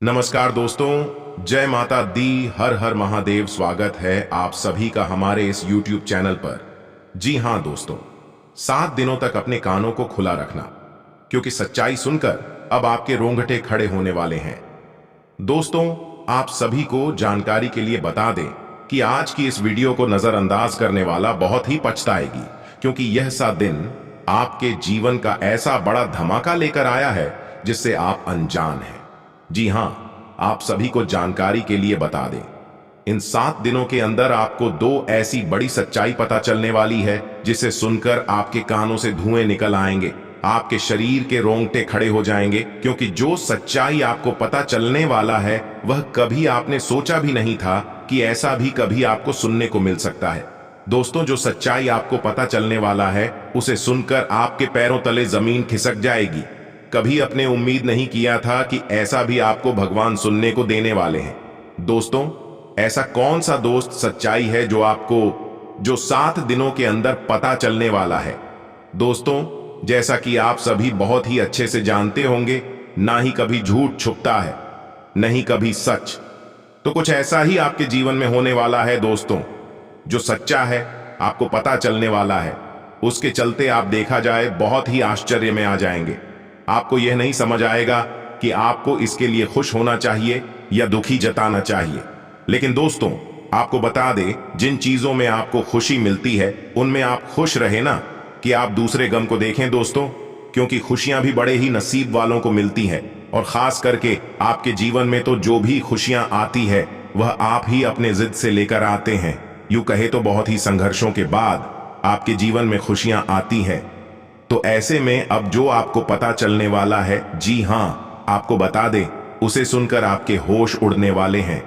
नमस्कार दोस्तों, जय माता दी, हर हर महादेव। स्वागत है आप सभी का हमारे इस YouTube चैनल पर। जी हां दोस्तों, 7 दिनों तक अपने कानों को खुला रखना, क्योंकि सच्चाई सुनकर अब आपके रोंगटे खड़े होने वाले हैं। दोस्तों, आप सभी को जानकारी के लिए बता दें कि आज की इस वीडियो को नजरअंदाज करने वाला बहुत ही पछताएगी, क्योंकि यह 7 दिन आपके जीवन का ऐसा बड़ा धमाका लेकर आया है जिससे आप अनजान हैं। जी हां, आप सभी को जानकारी के लिए बता दें, इन 7 दिनों के अंदर आपको 2 ऐसी बड़ी सच्चाई पता चलने वाली है जिसे सुनकर आपके कानों से धुएं निकल आएंगे, आपके शरीर के रोंगटे खड़े हो जाएंगे, क्योंकि जो सच्चाई आपको पता चलने वाला है वह कभी आपने सोचा भी नहीं था कि ऐसा भी कभी आपको सुनने को मिल सकता है। दोस्तों, जो सच्चाई आपको पता चलने वाला है उसे सुनकर आपके पैरों तले जमीन खिसक जाएगी। कभी अपने उम्मीद नहीं किया था कि ऐसा भी आपको भगवान सुनने को देने वाले हैं। दोस्तों, ऐसा कौन सा दोस्त सच्चाई है जो 7 दिनों के अंदर पता चलने वाला है? दोस्तों, जैसा कि आप सभी बहुत ही अच्छे से जानते होंगे, ना ही कभी झूठ छुपता है, नहीं कभी सच। तो कुछ ऐसा ही आपके जीवन में होने वाला है दोस्तों। जो सच्चा है, आपको पता चलने वाला है, उसके चलते आप देखा जाए बहुत ही आश्चर्य में आ जाएंगे। आपको यह नहीं समझ आएगा कि आपको इसके लिए खुश होना चाहिए या दुखी जताना चाहिए। लेकिन दोस्तों, आपको बता दें, जिन चीजों में आपको खुशी मिलती है उनमें आप खुश रहे ना, कि आप दूसरे गम को देखें दोस्तों, क्योंकि खुशियां भी बड़े ही नसीब वालों को मिलती है। और खास करके आपके जीवन में तो जो भी खुशियां आती है वह आप ही अपने जिद से लेकर आते हैं। यूं कहे तो बहुत ही संघर्षों के बाद आपके जीवन में खुशियां आती है। तो ऐसे में अब जो आपको पता चलने वाला है, जी हां, आपको बता दें, उसे सुनकर आपके होश उड़ने वाले हैं।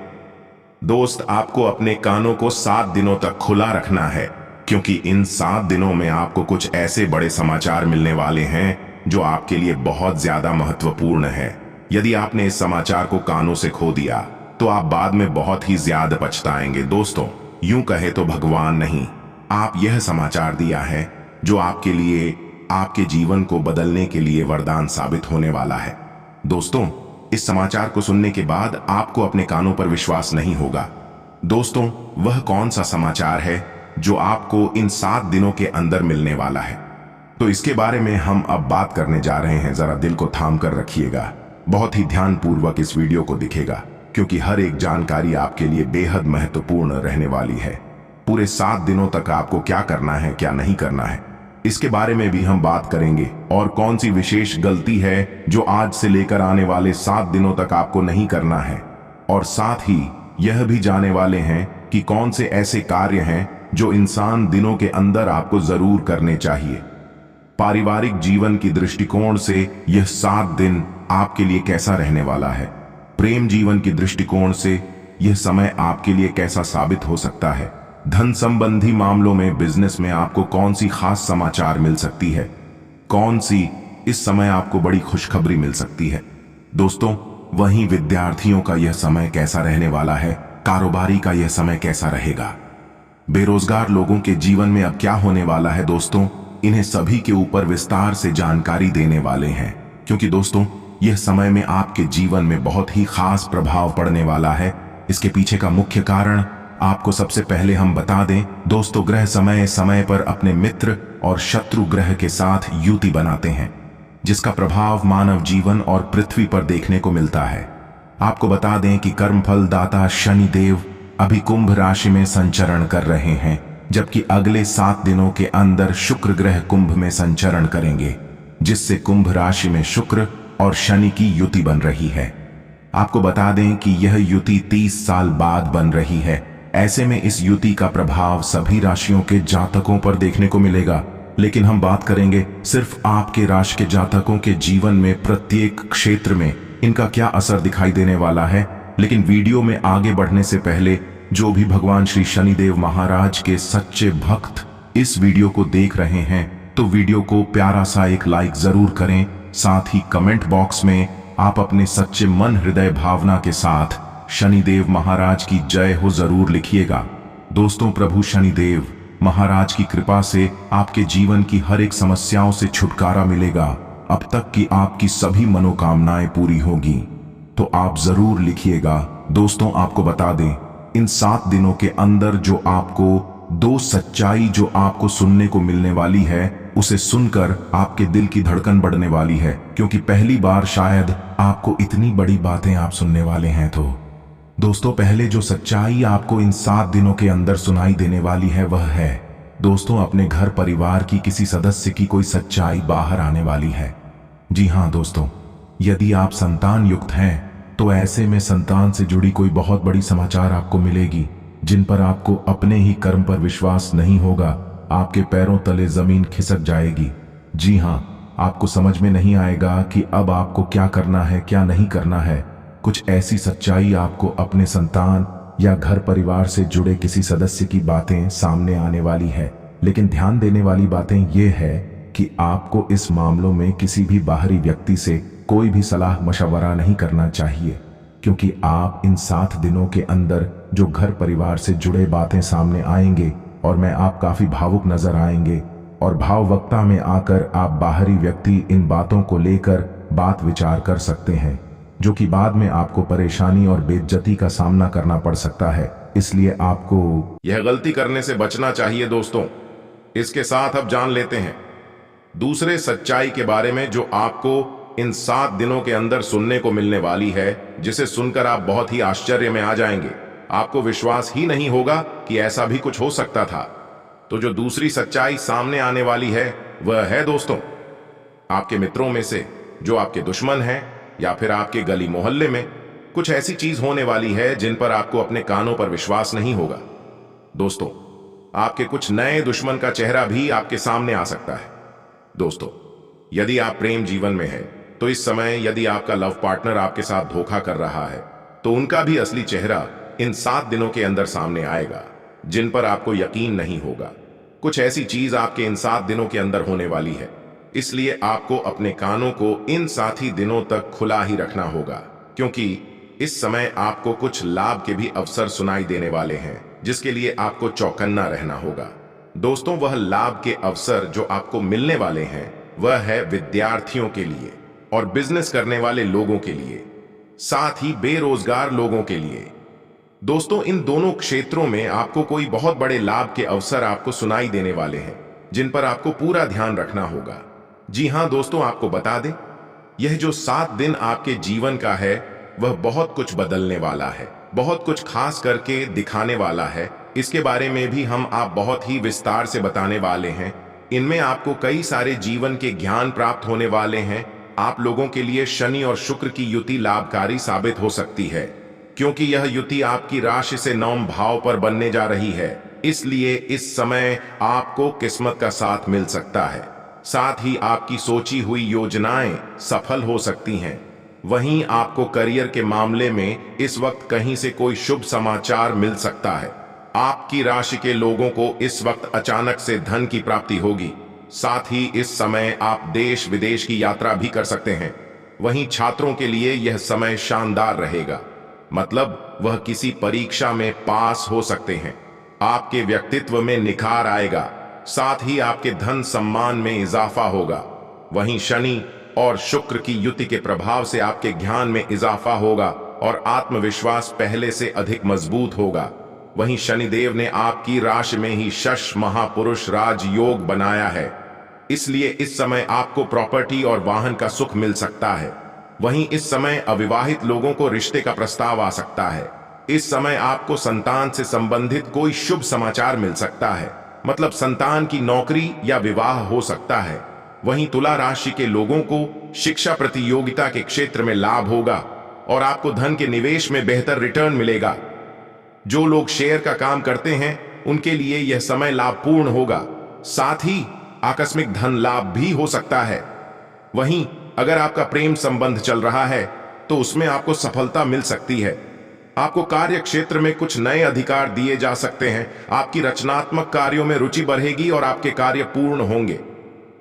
दोस्त, आपको अपने कानों को 7 दिनों तक खुला रखना है, क्योंकि इन 7 दिनों में आपको कुछ ऐसे बड़े समाचार मिलने वाले हैं जो आपके लिए बहुत ज्यादा महत्वपूर्ण है। यदि आपने इस समाचार को कानों से खो दिया तो आप बाद में बहुत ही ज्यादा पछताएंगे। दोस्तों, यूं कहे तो भगवान नहीं, आप यह समाचार दिया है जो आपके लिए, आपके जीवन को बदलने के लिए वरदान साबित होने वाला है। दोस्तों, इस समाचार को सुनने के बाद आपको अपने कानों पर विश्वास नहीं होगा। दोस्तों, वह कौन सा समाचार है जो आपको इन 7 दिनों के अंदर मिलने वाला है? तो इसके बारे में हम अब बात करने जा रहे हैं। जरा दिल को थाम कर रखिएगा, बहुत ही ध्यानपूर्वक इस वीडियो को दिखेगा, क्योंकि हर एक जानकारी आपके लिए बेहद महत्वपूर्ण रहने वाली है। पूरे 7 दिनों तक आपको क्या करना है, क्या नहीं करना है, इसके बारे में भी हम बात करेंगे। और कौन सी विशेष गलती है जो आज से लेकर आने वाले 7 दिनों तक आपको नहीं करना है। और साथ ही यह भी जाने वाले हैं कि कौन से ऐसे कार्य हैं जो इंसान दिनों के अंदर आपको जरूर करने चाहिए। पारिवारिक जीवन की दृष्टिकोण से यह 7 दिन आपके लिए कैसा रहने वाला है। प्रेम जीवन की दृष्टिकोण से यह समय आपके लिए कैसा साबित हो सकता है। धन संबंधी मामलों में, बिजनेस में आपको कौन सी खास समाचार मिल सकती है, कौन सी इस समय आपको बड़ी खुशखबरी मिल सकती है। दोस्तों, वहीं विद्यार्थियों का यह समय कैसा रहने वाला है, कारोबारी का यह समय कैसा रहेगा, बेरोजगार लोगों के जीवन में अब क्या होने वाला है। दोस्तों, इन्हें सभी के ऊपर विस्तार से जानकारी देने वाले हैं, क्योंकि दोस्तों, यह समय में आपके जीवन में बहुत ही खास प्रभाव पड़ने वाला है। इसके पीछे का मुख्य कारण आपको सबसे पहले हम बता दें दोस्तों, ग्रह समय समय पर अपने मित्र और शत्रु ग्रह के साथ युति बनाते हैं, जिसका प्रभाव मानव जीवन और पृथ्वी पर देखने को मिलता है। आपको बता दें कि कर्मफल दाता शनि देव अभी कुंभ राशि में संचरण कर रहे हैं, जबकि अगले 7 दिनों के अंदर शुक्र ग्रह कुंभ में संचरण करेंगे, जिससे कुंभ राशि में शुक्र और शनि की युति बन रही है। आपको बता दें कि यह युति 30 साल बाद बन रही है। ऐसे में इस युति का प्रभाव सभी राशियों के जातकों पर देखने को मिलेगा, लेकिन हम बात करेंगे सिर्फ आपके राशि के जातकों के जीवन में प्रत्येक क्षेत्र में इनका क्या असर दिखाई देने वाला है। लेकिन वीडियो में आगे बढ़ने से पहले जो भी भगवान श्री शनिदेव महाराज के सच्चे भक्त इस वीडियो को देख रहे हैं, तो वीडियो को प्यारा सा एक लाइक जरूर करें। साथ ही कमेंट बॉक्स में आप अपने सच्चे मन हृदय भावना के साथ शनिदेव महाराज की जय हो जरूर लिखिएगा। दोस्तों, प्रभु शनिदेव महाराज की कृपा से आपके जीवन की हर एक समस्याओं से छुटकारा मिलेगा। अब तक की आपकी सभी मनोकामनाएं पूरी होगी। तो आप जरूर लिखिएगा। दोस्तों आपको बता दें, इन 7 दिनों के अंदर जो आपको 2 सच्चाई जो आपको सुनने को मिलने वाली है, उसे सुनकर आपके दिल की धड़कन बढ़ने वाली है, क्योंकि पहली बार शायद आपको इतनी बड़ी बातें आप सुनने वाले हैं। तो दोस्तों पहले जो सच्चाई आपको इन 7 दिनों के अंदर सुनाई देने वाली है वह है दोस्तों अपने घर परिवार की किसी सदस्य की कोई सच्चाई बाहर आने वाली है। जी हाँ दोस्तों, यदि आप संतान युक्त हैं तो ऐसे में संतान से जुड़ी कोई बहुत बड़ी समाचार आपको मिलेगी, जिन पर आपको अपने ही कर्म पर विश्वास नहीं होगा। आपके पैरों तले जमीन खिसक जाएगी। जी हाँ, आपको समझ में नहीं आएगा कि अब आपको क्या करना है क्या नहीं करना है। कुछ ऐसी सच्चाई आपको अपने संतान या घर परिवार से जुड़े किसी सदस्य की बातें सामने आने वाली है। लेकिन ध्यान देने वाली बातें ये है कि आपको इस मामलों में किसी भी बाहरी व्यक्ति से कोई भी सलाह मशवरा नहीं करना चाहिए, क्योंकि आप इन 7 दिनों के अंदर जो घर परिवार से जुड़े बातें सामने आएंगे और मैं आप काफी भावुक नजर आएंगे और भाववक्ता में आकर आप बाहरी व्यक्ति इन बातों को लेकर बात विचार कर सकते हैं, जो कि बाद में आपको परेशानी और बेइज्जती का सामना करना पड़ सकता है। इसलिए आपको यह गलती करने से बचना चाहिए दोस्तों। इसके साथ अब जान लेते हैं दूसरे सच्चाई के बारे में जो आपको इन 7 दिनों के अंदर सुनने को मिलने वाली है, जिसे सुनकर आप बहुत ही आश्चर्य में आ जाएंगे। आपको विश्वास ही नहीं होगा कि ऐसा भी कुछ हो सकता था। तो जो दूसरी सच्चाई सामने आने वाली है वह है दोस्तों, आपके मित्रों में से जो आपके दुश्मन हैं या फिर आपके गली मोहल्ले में कुछ ऐसी चीज होने वाली है जिन पर आपको अपने कानों पर विश्वास नहीं होगा। दोस्तों आपके कुछ नए दुश्मन का चेहरा भी आपके सामने आ सकता है। दोस्तों यदि आप प्रेम जीवन में हैं तो इस समय यदि आपका लव पार्टनर आपके साथ धोखा कर रहा है तो उनका भी असली चेहरा इन 7 दिनों के अंदर सामने आएगा, जिन पर आपको यकीन नहीं होगा। कुछ ऐसी चीज आपके इन 7 दिनों के अंदर होने वाली है, इसलिए आपको अपने कानों को इन 7 ही दिनों तक खुला ही रखना होगा, क्योंकि इस समय आपको कुछ लाभ के भी अवसर सुनाई देने वाले हैं, जिसके लिए आपको चौकन्ना रहना होगा। दोस्तों वह लाभ के अवसर जो आपको मिलने वाले हैं वह है विद्यार्थियों के लिए और बिजनेस करने वाले लोगों के लिए, साथ ही बेरोजगार लोगों के लिए। दोस्तों इन दोनों क्षेत्रों में आपको कोई बहुत बड़े लाभ के अवसर आपको सुनाई देने वाले हैं, जिन पर आपको पूरा ध्यान रखना होगा। जी हां दोस्तों, आपको बता दें यह जो 7 दिन आपके जीवन का है वह बहुत कुछ बदलने वाला है, बहुत कुछ खास करके दिखाने वाला है। इसके बारे में भी हम आप बहुत ही विस्तार से बताने वाले हैं। इनमें आपको कई सारे जीवन के ज्ञान प्राप्त होने वाले हैं। आप लोगों के लिए शनि और शुक्र की युति लाभकारी साबित हो सकती है, क्योंकि यह युति आपकी राशि से 9 भाव पर बनने जा रही है। इसलिए इस समय आपको किस्मत का साथ मिल सकता है, साथ ही आपकी सोची हुई योजनाएं सफल हो सकती हैं। वहीं आपको करियर के मामले में इस वक्त कहीं से कोई शुभ समाचार मिल सकता है। आपकी राशि के लोगों को इस वक्त अचानक से धन की प्राप्ति होगी। साथ ही इस समय आप देश विदेश की यात्रा भी कर सकते हैं। वहीं छात्रों के लिए यह समय शानदार रहेगा, मतलब वह किसी परीक्षा में पास हो सकते हैं। आपके व्यक्तित्व में निखार आएगा, साथ ही आपके धन सम्मान में इजाफा होगा। वहीं शनि और शुक्र की युति के प्रभाव से आपके ज्ञान में इजाफा होगा और आत्मविश्वास पहले से अधिक मजबूत होगा। वहीं शनिदेव ने आपकी राशि में ही शश महापुरुष राजयोग बनाया है, इसलिए इस समय आपको प्रॉपर्टी और वाहन का सुख मिल सकता है। वहीं इस समय अविवाहित लोगों को रिश्ते का प्रस्ताव आ सकता है। इस समय आपको संतान से संबंधित कोई शुभ समाचार मिल सकता है, मतलब संतान की नौकरी या विवाह हो सकता है। वहीं तुला राशि के लोगों को शिक्षा प्रतियोगिता के क्षेत्र में लाभ होगा और आपको धन के निवेश में बेहतर रिटर्न मिलेगा। जो लोग शेयर का काम करते हैं उनके लिए यह समय लाभपूर्ण होगा, साथ ही आकस्मिक धन लाभ भी हो सकता है। वहीं अगर आपका प्रेम संबंध चल रहा है तो उसमें आपको सफलता मिल सकती है। आपको कार्य क्षेत्र में कुछ नए अधिकार दिए जा सकते हैं। आपकी रचनात्मक कार्यों में रुचि बढ़ेगी और आपके कार्य पूर्ण होंगे।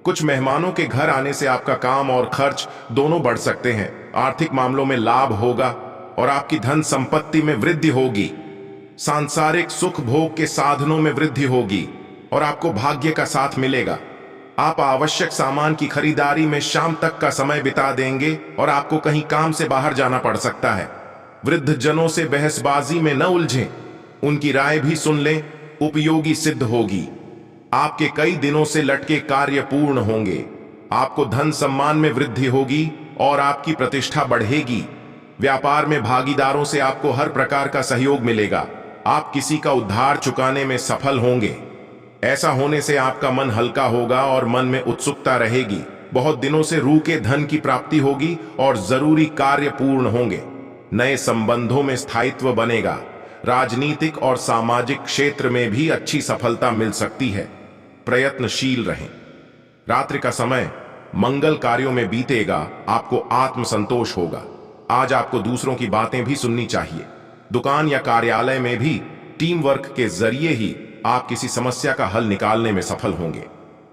कुछ मेहमानों के घर आने से आपका काम और खर्च दोनों बढ़ सकते हैं। आर्थिक मामलों में लाभ होगा और आपकी धन संपत्ति में वृद्धि होगी। सांसारिक सुख भोग के साधनों में वृद्धि होगी और आपको भाग्य का साथ मिलेगा। आप आवश्यक सामान की खरीदारी में शाम तक का समय बिता देंगे और आपको कहीं काम से बाहर जाना पड़ सकता है। वृद्ध जनों से बहसबाजी में न उलझें, उनकी राय भी सुन लें, उपयोगी सिद्ध होगी। आपके कई दिनों से लटके कार्य पूर्ण होंगे। आपको धन सम्मान में वृद्धि होगी और आपकी प्रतिष्ठा बढ़ेगी। व्यापार में भागीदारों से आपको हर प्रकार का सहयोग मिलेगा। आप किसी का उद्धार चुकाने में सफल होंगे। ऐसा होने से आपका मन हल्का होगा और मन में उत्सुकता रहेगी। बहुत दिनों से रूके धन की प्राप्ति होगी और जरूरी कार्य पूर्ण होंगे। नए संबंधों में स्थायित्व बनेगा। राजनीतिक और सामाजिक क्षेत्र में भी अच्छी सफलता मिल सकती है। प्रयत्नशील रहें। रात्रि का समय मंगल कार्यों में बीतेगा। आपको आत्मसंतोष होगा। आज आपको दूसरों की बातें भी सुननी चाहिए। दुकान या कार्यालय में भी टीम वर्क के जरिए ही आप किसी समस्या का हल निकालने में सफल होंगे।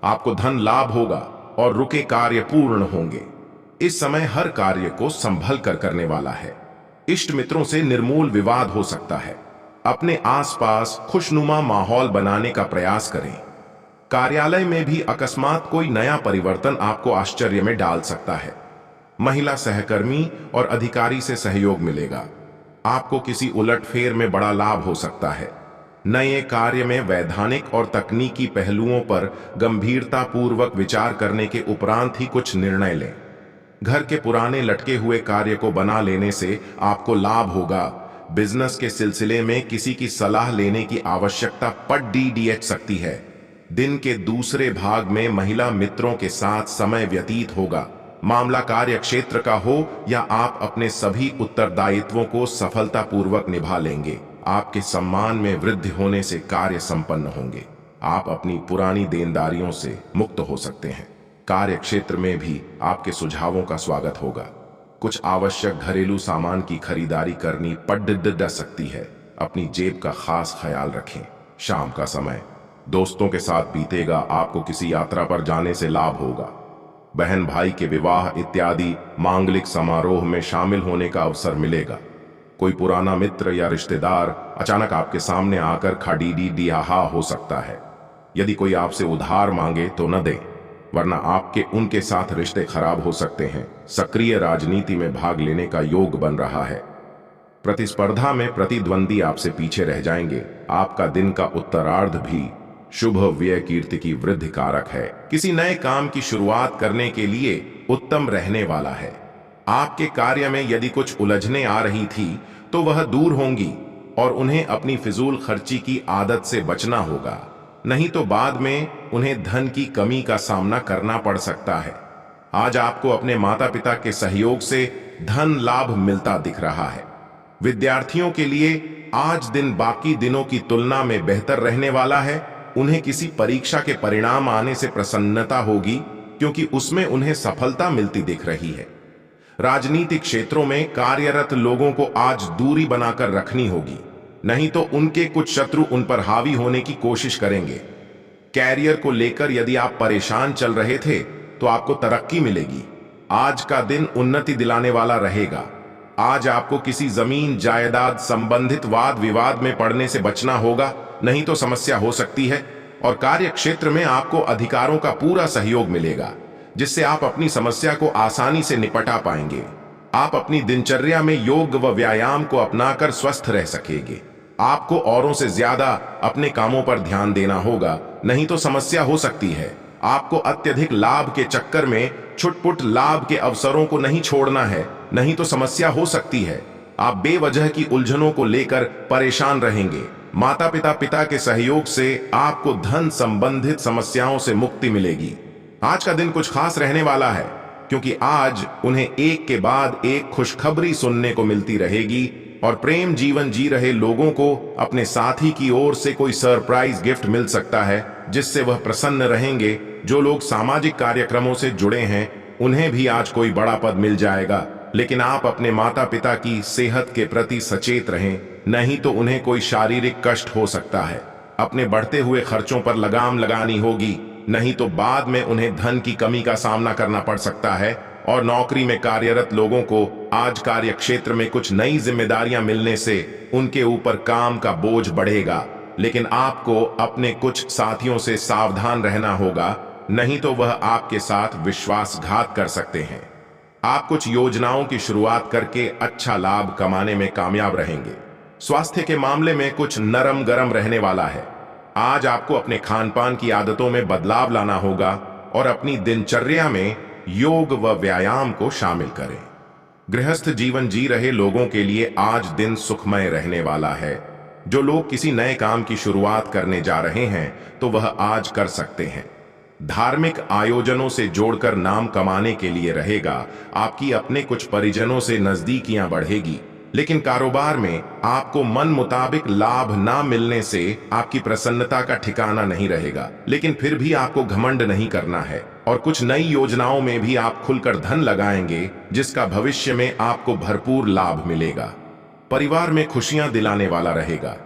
आपको धन लाभ होगा और रुके कार्य पूर्ण होंगे। इस समय हर कार्य को संभल कर करने वाला है। इष्ट मित्रों से निर्मूल विवाद हो सकता है। अपने आसपास खुशनुमा माहौल बनाने का प्रयास करें। कार्यालय में भी अकस्मात कोई नया परिवर्तन आपको आश्चर्य में डाल सकता है। महिला सहकर्मी और अधिकारी से सहयोग मिलेगा। आपको किसी उलटफेर में बड़ा लाभ हो सकता है। नए कार्य में वैधानिक और तकनीकी पहलुओं पर गंभीरता पूर्वक विचार करने के उपरांत ही कुछ निर्णय लें। घर के पुराने लटके हुए कार्य को बना लेने से आपको लाभ होगा। बिजनेस के सिलसिले में किसी की सलाह लेने की आवश्यकता पड़ सकती है। दिन के दूसरे भाग में महिला मित्रों के साथ समय व्यतीत होगा। मामला कार्य क्षेत्र का हो या आप अपने सभी उत्तरदायित्वों को सफलतापूर्वक निभा लेंगे। आपके सम्मान में वृद्धि होने से कार्य संपन्न होंगे। आप अपनी पुरानी देनदारियों से मुक्त हो सकते हैं। कार्य क्षेत्र में भी आपके सुझावों का स्वागत होगा। कुछ आवश्यक घरेलू सामान की खरीदारी करनी पड़ सकती है। अपनी जेब का खास ख्याल रखें। शाम का समय दोस्तों के साथ बीतेगा। आपको किसी यात्रा पर जाने से लाभ होगा। बहन भाई के विवाह इत्यादि मांगलिक समारोह में शामिल होने का अवसर मिलेगा। कोई पुराना मित्र या रिश्तेदार अचानक आपके सामने आकर खड़ीडी-डियाहा हो सकता है। यदि कोई आपसे उधार मांगे तो न दें, वरना आपके उनके साथ रिश्ते खराब हो सकते हैं। सक्रिय राजनीति में भाग लेने का योग बन रहा है। प्रतिस्पर्धा में प्रतिद्वंदी आपसे पीछे रह जाएंगे। आपका दिन का उत्तरार्ध भी शुभ व्यय कीर्ति की वृद्धि कारक है। किसी नए काम की शुरुआत करने के लिए उत्तम रहने वाला है। आपके कार्य में यदि कुछ उलझने आ रही थी तो वह दूर होंगी और उन्हें अपनी फिजूल खर्ची की आदत से बचना होगा, नहीं तो बाद में उन्हें धन की कमी का सामना करना पड़ सकता है। आज आपको अपने माता पिता के सहयोग से धन लाभ मिलता दिख रहा है। विद्यार्थियों के लिए आज दिन बाकी दिनों की तुलना में बेहतर रहने वाला है। उन्हें किसी परीक्षा के परिणाम आने से प्रसन्नता होगी, क्योंकि उसमें उन्हें सफलता मिलती दिख रही है। राजनीतिक क्षेत्रों में कार्यरत लोगों को आज दूरी बनाकर रखनी होगी, नहीं तो उनके कुछ शत्रु उन पर हावी होने की कोशिश करेंगे। कैरियर को लेकर यदि आप परेशान चल रहे थे तो आपको तरक्की मिलेगी। आज का दिन उन्नति दिलाने वाला रहेगा। आज आपको किसी जमीन जायदाद संबंधित वाद विवाद में पड़ने से बचना होगा, नहीं तो समस्या हो सकती है। और कार्य क्षेत्र में आपको अधिकारों का पूरा सहयोग मिलेगा, जिससे आप अपनी समस्या को आसानी से निपटा पाएंगे। आप अपनी दिनचर्या में योग व व्यायाम को अपनाकर स्वस्थ रह सकेंगे। आपको औरों से ज्यादा अपने कामों पर ध्यान देना होगा, नहीं तो समस्या हो सकती है। आपको अत्यधिक लाभ के चक्कर में छुटपुट लाभ के अवसरों को नहीं छोड़ना है, नहीं तो समस्या हो सकती है। आप बेवजह की उलझनों को लेकर परेशान रहेंगे। माता पिता के सहयोग से आपको धन संबंधित समस्याओं से मुक्ति मिलेगी। आज का दिन कुछ खास रहने वाला है, क्योंकि आज उन्हें एक के बाद एक खुशखबरी सुनने को मिलती रहेगी और प्रेम जीवन जी रहे लोगों को अपने साथी की ओर से कोई सरप्राइज गिफ्ट मिल सकता है, जिससे वह प्रसन्न रहेंगे। जो लोग सामाजिक कार्यक्रमों से जुड़े हैं उन्हें भी आज कोई बड़ा पद मिल जाएगा, लेकिन आप अपने माता पिता की सेहत के प्रति सचेत रहें, नहीं तो उन्हें कोई शारीरिक कष्ट हो सकता है। अपने बढ़ते हुए खर्चों पर लगाम लगानी होगी, नहीं तो बाद में उन्हें धन की कमी का सामना करना पड़ सकता है। और नौकरी में कार्यरत लोगों को आज कार्य क्षेत्र में कुछ नई जिम्मेदारियां मिलने से उनके ऊपर काम का बोझ बढ़ेगा, लेकिन आपको अपने कुछ साथियों से सावधान रहना होगा। नहीं तो वह आपके साथ विश्वासघात कर सकते हैं। आप कुछ योजनाओं की शुरुआत करके अच्छा लाभ कमाने में कामयाब रहेंगे। स्वास्थ्य के मामले में कुछ नरम गरम रहने वाला है। आज आपको अपने खान पान की आदतों में बदलाव लाना होगा और अपनी दिनचर्या में योग व व्यायाम को शामिल करें। गृहस्थ जीवन जी रहे लोगों के लिए आज दिन सुखमय रहने वाला है। जो लोग किसी नए काम की शुरुआत करने जा रहे हैं तो वह आज कर सकते हैं। धार्मिक आयोजनों से जोड़कर नाम कमाने के लिए रहेगा। आपकी अपने कुछ परिजनों से नजदीकियां बढ़ेगी, लेकिन कारोबार में आपको मन मुताबिक लाभ ना मिलने से आपकी प्रसन्नता का ठिकाना नहीं रहेगा। लेकिन फिर भी आपको घमंड नहीं करना है और कुछ नई योजनाओं में भी आप खुलकर धन लगाएंगे, जिसका भविष्य में आपको भरपूर लाभ मिलेगा। परिवार में खुशियां दिलाने वाला रहेगा।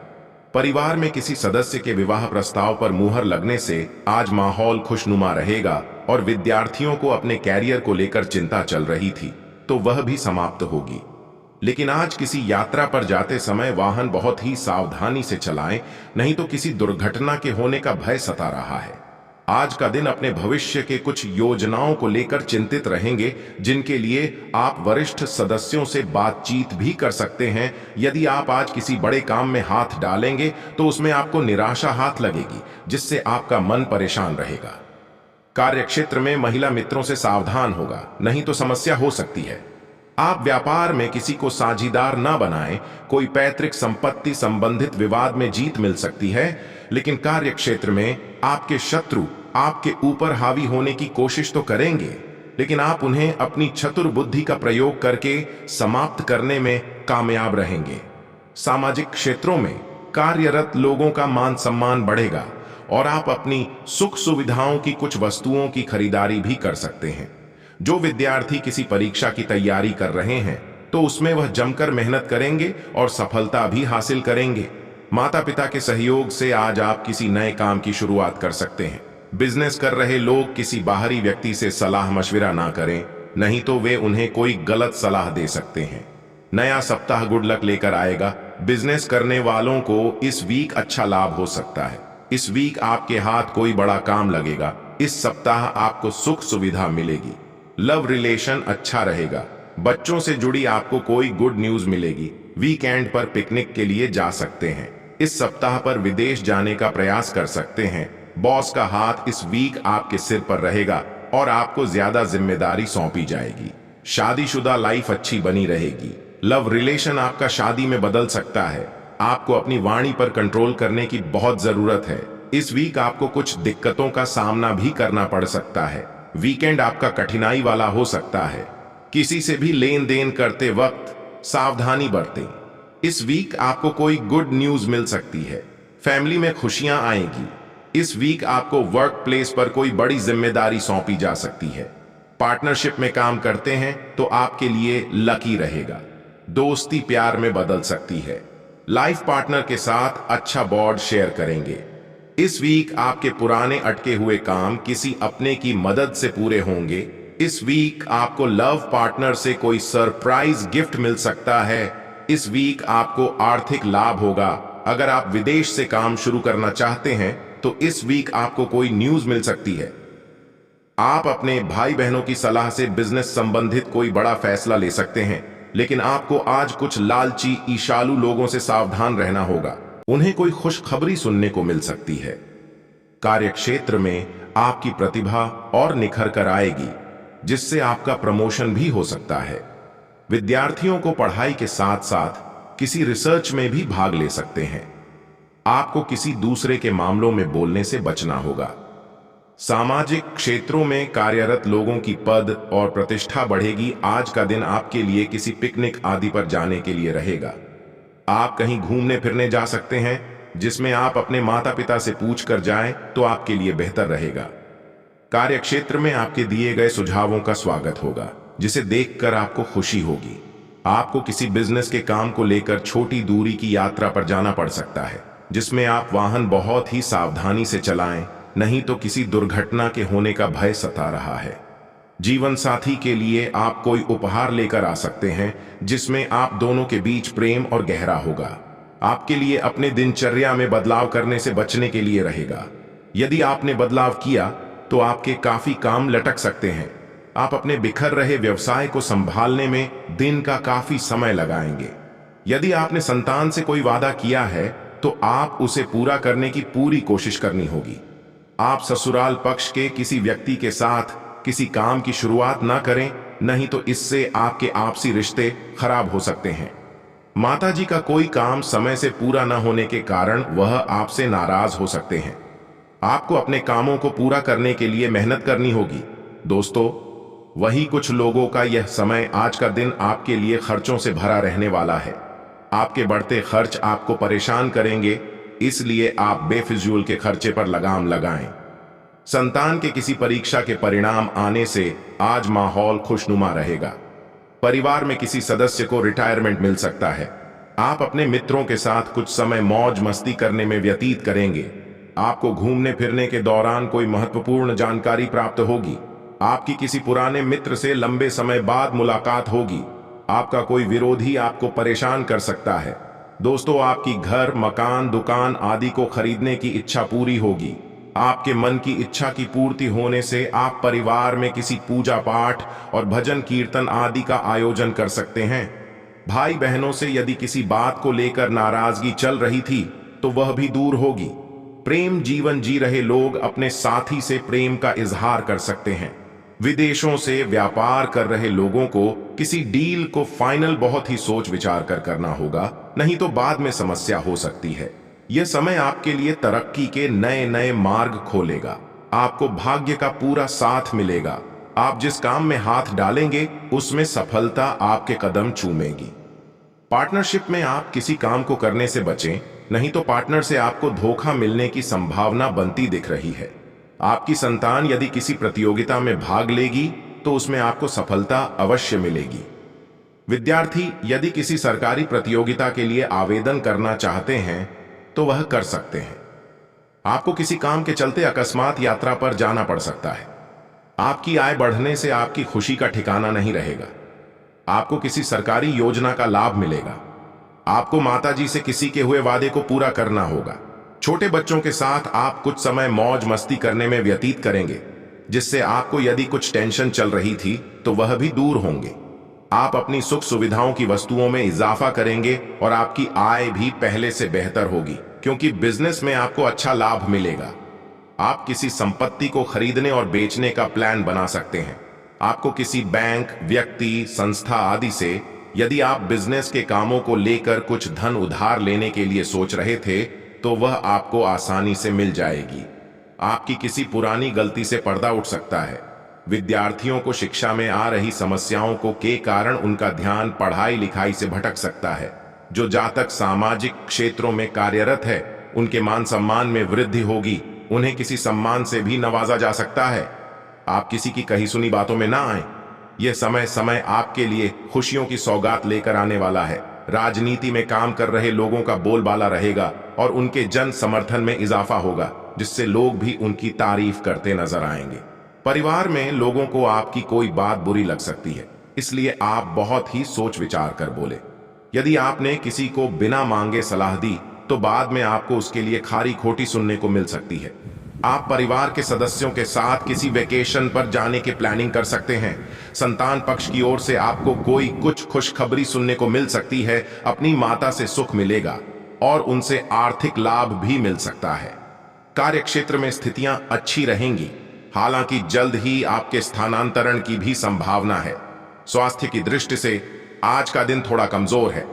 परिवार में किसी सदस्य के विवाह प्रस्ताव पर मुहर लगने से आज माहौल खुशनुमा रहेगा और विद्यार्थियों को अपने कैरियर को लेकर चिंता चल रही थी तो वह भी समाप्त होगी। लेकिन आज किसी यात्रा पर जाते समय वाहन बहुत ही सावधानी से चलाएं, नहीं तो किसी दुर्घटना के होने का भय सता रहा है। आज का दिन अपने भविष्य के कुछ योजनाओं को लेकर चिंतित रहेंगे, जिनके लिए आप वरिष्ठ सदस्यों से बातचीत भी कर सकते हैं। यदि आप आज किसी बड़े काम में हाथ डालेंगे तो उसमें आपको निराशा हाथ लगेगी, जिससे आपका मन परेशान रहेगा। कार्यक्षेत्र में महिला मित्रों से सावधान होगा, नहीं तो समस्या हो सकती है। आप व्यापार में किसी को साझीदार ना बनाएं। कोई पैतृक संपत्ति संबंधित विवाद में जीत मिल सकती है, लेकिन कार्यक्षेत्र में आपके शत्रु आपके ऊपर हावी होने की कोशिश तो करेंगे, लेकिन आप उन्हें अपनी चतुर बुद्धि का प्रयोग करके समाप्त करने में कामयाब रहेंगे। सामाजिक क्षेत्रों में कार्यरत लोगों का मान सम्मान बढ़ेगा और आप अपनी सुख सुविधाओं की कुछ वस्तुओं की खरीदारी भी कर सकते हैं। जो विद्यार्थी किसी परीक्षा की तैयारी कर रहे हैं तो उसमें वह जमकर मेहनत करेंगे और सफलता भी हासिल करेंगे। माता पिता के सहयोग से आज आप किसी नए काम की शुरुआत कर सकते हैं। बिजनेस कर रहे लोग किसी बाहरी व्यक्ति से सलाह मशविरा ना करें, नहीं तो वे उन्हें कोई गलत सलाह दे सकते हैं। नया सप्ताह गुड लक लेकर आएगा। बिजनेस करने वालों को इस वीक अच्छा लाभ हो सकता है। इस वीक आपके हाथ कोई बड़ा काम लगेगा। इस सप्ताह आपको सुख सुविधा मिलेगी। लव रिलेशन अच्छा रहेगा। बच्चों से जुड़ी आपको कोई गुड न्यूज मिलेगी। वीकेंड पर पिकनिक के लिए जा सकते हैं। इस सप्ताह पर विदेश जाने का प्रयास कर सकते हैं। बॉस का हाथ इस वीक आपके सिर पर रहेगा और आपको ज्यादा जिम्मेदारी सौंपी जाएगी। शादीशुदा लाइफ अच्छी बनी रहेगी। लव रिलेशन आपका शादी में बदल सकता है। आपको अपनी वाणी पर कंट्रोल करने की बहुत जरूरत है। इस वीक आपको कुछ दिक्कतों का सामना भी करना पड़ सकता है। वीकेंड आपका कठिनाई वाला हो सकता है। किसी से भी लेन देन करते वक्त सावधानी बरतें। इस वीक आपको कोई गुड न्यूज मिल सकती है। फैमिली में खुशियां आएगी। इस वीक आपको वर्क प्लेस पर कोई बड़ी जिम्मेदारी सौंपी जा सकती है। पार्टनरशिप में काम करते हैं तो आपके लिए लकी रहेगा। दोस्ती प्यार में बदल सकती है। लाइफ पार्टनर के साथ अच्छा बॉन्ड शेयर करेंगे। इस वीक आपके पुराने अटके हुए काम किसी अपने की मदद से पूरे होंगे। इस वीक आपको लव पार्टनर से कोई सरप्राइज गिफ्ट मिल सकता है। इस वीक आपको आर्थिक लाभ होगा। अगर आप विदेश से काम शुरू करना चाहते हैं तो इस वीक आपको कोई न्यूज मिल सकती है। आप अपने भाई बहनों की सलाह से बिजनेस संबंधित कोई बड़ा फैसला ले सकते हैं, लेकिन आपको आज कुछ लालची ईर्ष्यालु लोगों से सावधान रहना होगा। उन्हें कोई खुशखबरी सुनने को मिल सकती है। कार्यक्षेत्र में आपकी प्रतिभा और निखर कर आएगी, जिससे आपका प्रमोशन भी हो सकता है। विद्यार्थियों को पढ़ाई के साथ साथ किसी रिसर्च में भी भाग ले सकते हैं। आपको किसी दूसरे के मामलों में बोलने से बचना होगा। सामाजिक क्षेत्रों में कार्यरत लोगों की पद और प्रतिष्ठा बढ़ेगी। आज का दिन आपके लिए किसी पिकनिक आदि पर जाने के लिए रहेगा। आप कहीं घूमने फिरने जा सकते हैं, जिसमें आप अपने माता पिता से पूछ कर जाएं तो आपके लिए बेहतर रहेगा। कार्यक्षेत्र में आपके दिए गए सुझावों का स्वागत होगा, जिसे देखकर आपको खुशी होगी। आपको किसी बिजनेस के काम को लेकर छोटी दूरी की यात्रा पर जाना पड़ सकता है, जिसमें आप वाहन बहुत ही सावधानी से चलाएं, नहीं तो किसी दुर्घटना के होने का भय सता रहा है। जीवन साथी के लिए आप कोई उपहार लेकर आ सकते हैं, जिसमें आप दोनों के बीच प्रेम और गहरा होगा। आपके लिए अपने दिनचर्या में बदलाव करने से बचने के लिए रहेगा। यदि आपने बदलाव किया तो आपके काफी काम लटक सकते हैं। आप अपने बिखर रहे व्यवसाय को संभालने में दिन का काफी समय लगाएंगे। यदि आपने संतान से कोई वादा किया है तो आप उसे पूरा करने की पूरी कोशिश करनी होगी। आप ससुराल पक्ष के किसी व्यक्ति के साथ किसी काम की शुरुआत ना करें, नहीं तो इससे आपके आपसी रिश्ते खराब हो सकते हैं। माताजी का कोई काम समय से पूरा न होने के कारण वह आपसे नाराज हो सकते हैं। आपको अपने कामों को पूरा करने के लिए मेहनत करनी होगी। दोस्तों, वही कुछ लोगों का यह समय, आज का दिन आपके लिए खर्चों से भरा रहने वाला है। आपके बढ़ते खर्च आपको परेशान करेंगे, इसलिए आप बेफिजूल के खर्चे पर लगाम लगाएं। संतान के किसी परीक्षा के परिणाम आने से आज माहौल खुशनुमा रहेगा। परिवार में किसी सदस्य को रिटायरमेंट मिल सकता है। आप अपने मित्रों के साथ कुछ समय मौज मस्ती करने में व्यतीत करेंगे। आपको घूमने फिरने के दौरान कोई महत्वपूर्ण जानकारी प्राप्त होगी। आपकी किसी पुराने मित्र से लंबे समय बाद मुलाकात होगी। आपका कोई विरोधी आपको परेशान कर सकता है। दोस्तों, आपकी घर, मकान, दुकान आदि को खरीदने की इच्छा पूरी होगी। आपके मन की इच्छा की पूर्ति होने से आप परिवार में किसी पूजा पाठ और भजन कीर्तन आदि का आयोजन कर सकते हैं। भाई बहनों से यदि किसी बात को लेकर नाराजगी चल रही थी तो वह भी दूर होगी। प्रेम जीवन जी रहे लोग अपने साथी से प्रेम का इजहार कर सकते हैं। विदेशों से व्यापार कर रहे लोगों को किसी डील को फाइनल बहुत ही सोच विचार कर करना होगा, नहीं तो बाद में समस्या हो सकती है। यह समय आपके लिए तरक्की के नए नए मार्ग खोलेगा। आपको भाग्य का पूरा साथ मिलेगा। आप जिस काम में हाथ डालेंगे उसमें सफलता आपके कदम चूमेगी। पार्टनरशिप में आप किसी काम को करने से बचें, नहीं तो पार्टनर से आपको धोखा मिलने की संभावना बनती दिख रही है। आपकी संतान यदि किसी प्रतियोगिता में भाग लेगी तो उसमें आपको सफलता अवश्य मिलेगी। विद्यार्थी यदि किसी सरकारी प्रतियोगिता के लिए आवेदन करना चाहते हैं तो वह कर सकते हैं। आपको किसी काम के चलते अकस्मात यात्रा पर जाना पड़ सकता है। आपकी आय बढ़ने से आपकी खुशी का ठिकाना नहीं रहेगा। आपको किसी सरकारी योजना का लाभ मिलेगा। आपको माताजी से किसी के हुए वादे को पूरा करना होगा। छोटे बच्चों के साथ आप कुछ समय मौज मस्ती करने में व्यतीत करेंगे, जिससे आपको यदि कुछ टेंशन चल रही थी तो वह भी दूर होंगे। आप अपनी सुख सुविधाओं की वस्तुओं में इजाफा करेंगे और आपकी आय भी पहले से बेहतर होगी, क्योंकि बिजनेस में आपको अच्छा लाभ मिलेगा। आप किसी संपत्ति को खरीदने और बेचने का प्लान बना सकते हैं। आपको किसी बैंक, व्यक्ति, संस्था आदि से यदि आप बिजनेस के कामों को लेकर कुछ धन उधार लेने के लिए सोच रहे थे तो वह आपको आसानी से मिल जाएगी। आपकी किसी पुरानी गलती से पर्दा उठ सकता है। विद्यार्थियों को शिक्षा में आ रही समस्याओं को के कारण उनका ध्यान पढ़ाई लिखाई से भटक सकता है। जो जातक सामाजिक क्षेत्रों में कार्यरत है उनके मान सम्मान में वृद्धि होगी। उन्हें किसी सम्मान से भी नवाजा जा सकता है। आप किसी की कही सुनी बातों में ना आए। यह समय आपके लिए खुशियों की सौगात लेकर आने वाला है। राजनीति में काम कर रहे लोगों का बोलबाला रहेगा और उनके जन समर्थन में इजाफा होगा, जिससे लोग भी उनकी तारीफ करते नजर आएंगे। परिवार में लोगों को आपकी कोई बात बुरी लग सकती है, इसलिए आप बहुत ही सोच विचार कर बोले। यदि आपने किसी को बिना मांगे सलाह दी तो बाद में आपको उसके लिए खारी खोटी सुनने को मिल सकती है। आप परिवार के सदस्यों के साथ किसी वेकेशन पर जाने की प्लानिंग कर सकते हैं। संतान पक्ष की ओर से आपको कोई कुछ खुशखबरी सुनने को मिल सकती है। अपनी माता से सुख मिलेगा और उनसे आर्थिक लाभ भी मिल सकता है। कार्यक्षेत्र में स्थितियां अच्छी रहेंगी, हालांकि जल्द ही आपके स्थानांतरण की भी संभावना है। स्वास्थ्य की दृष्टि से आज का दिन थोड़ा कमजोर है।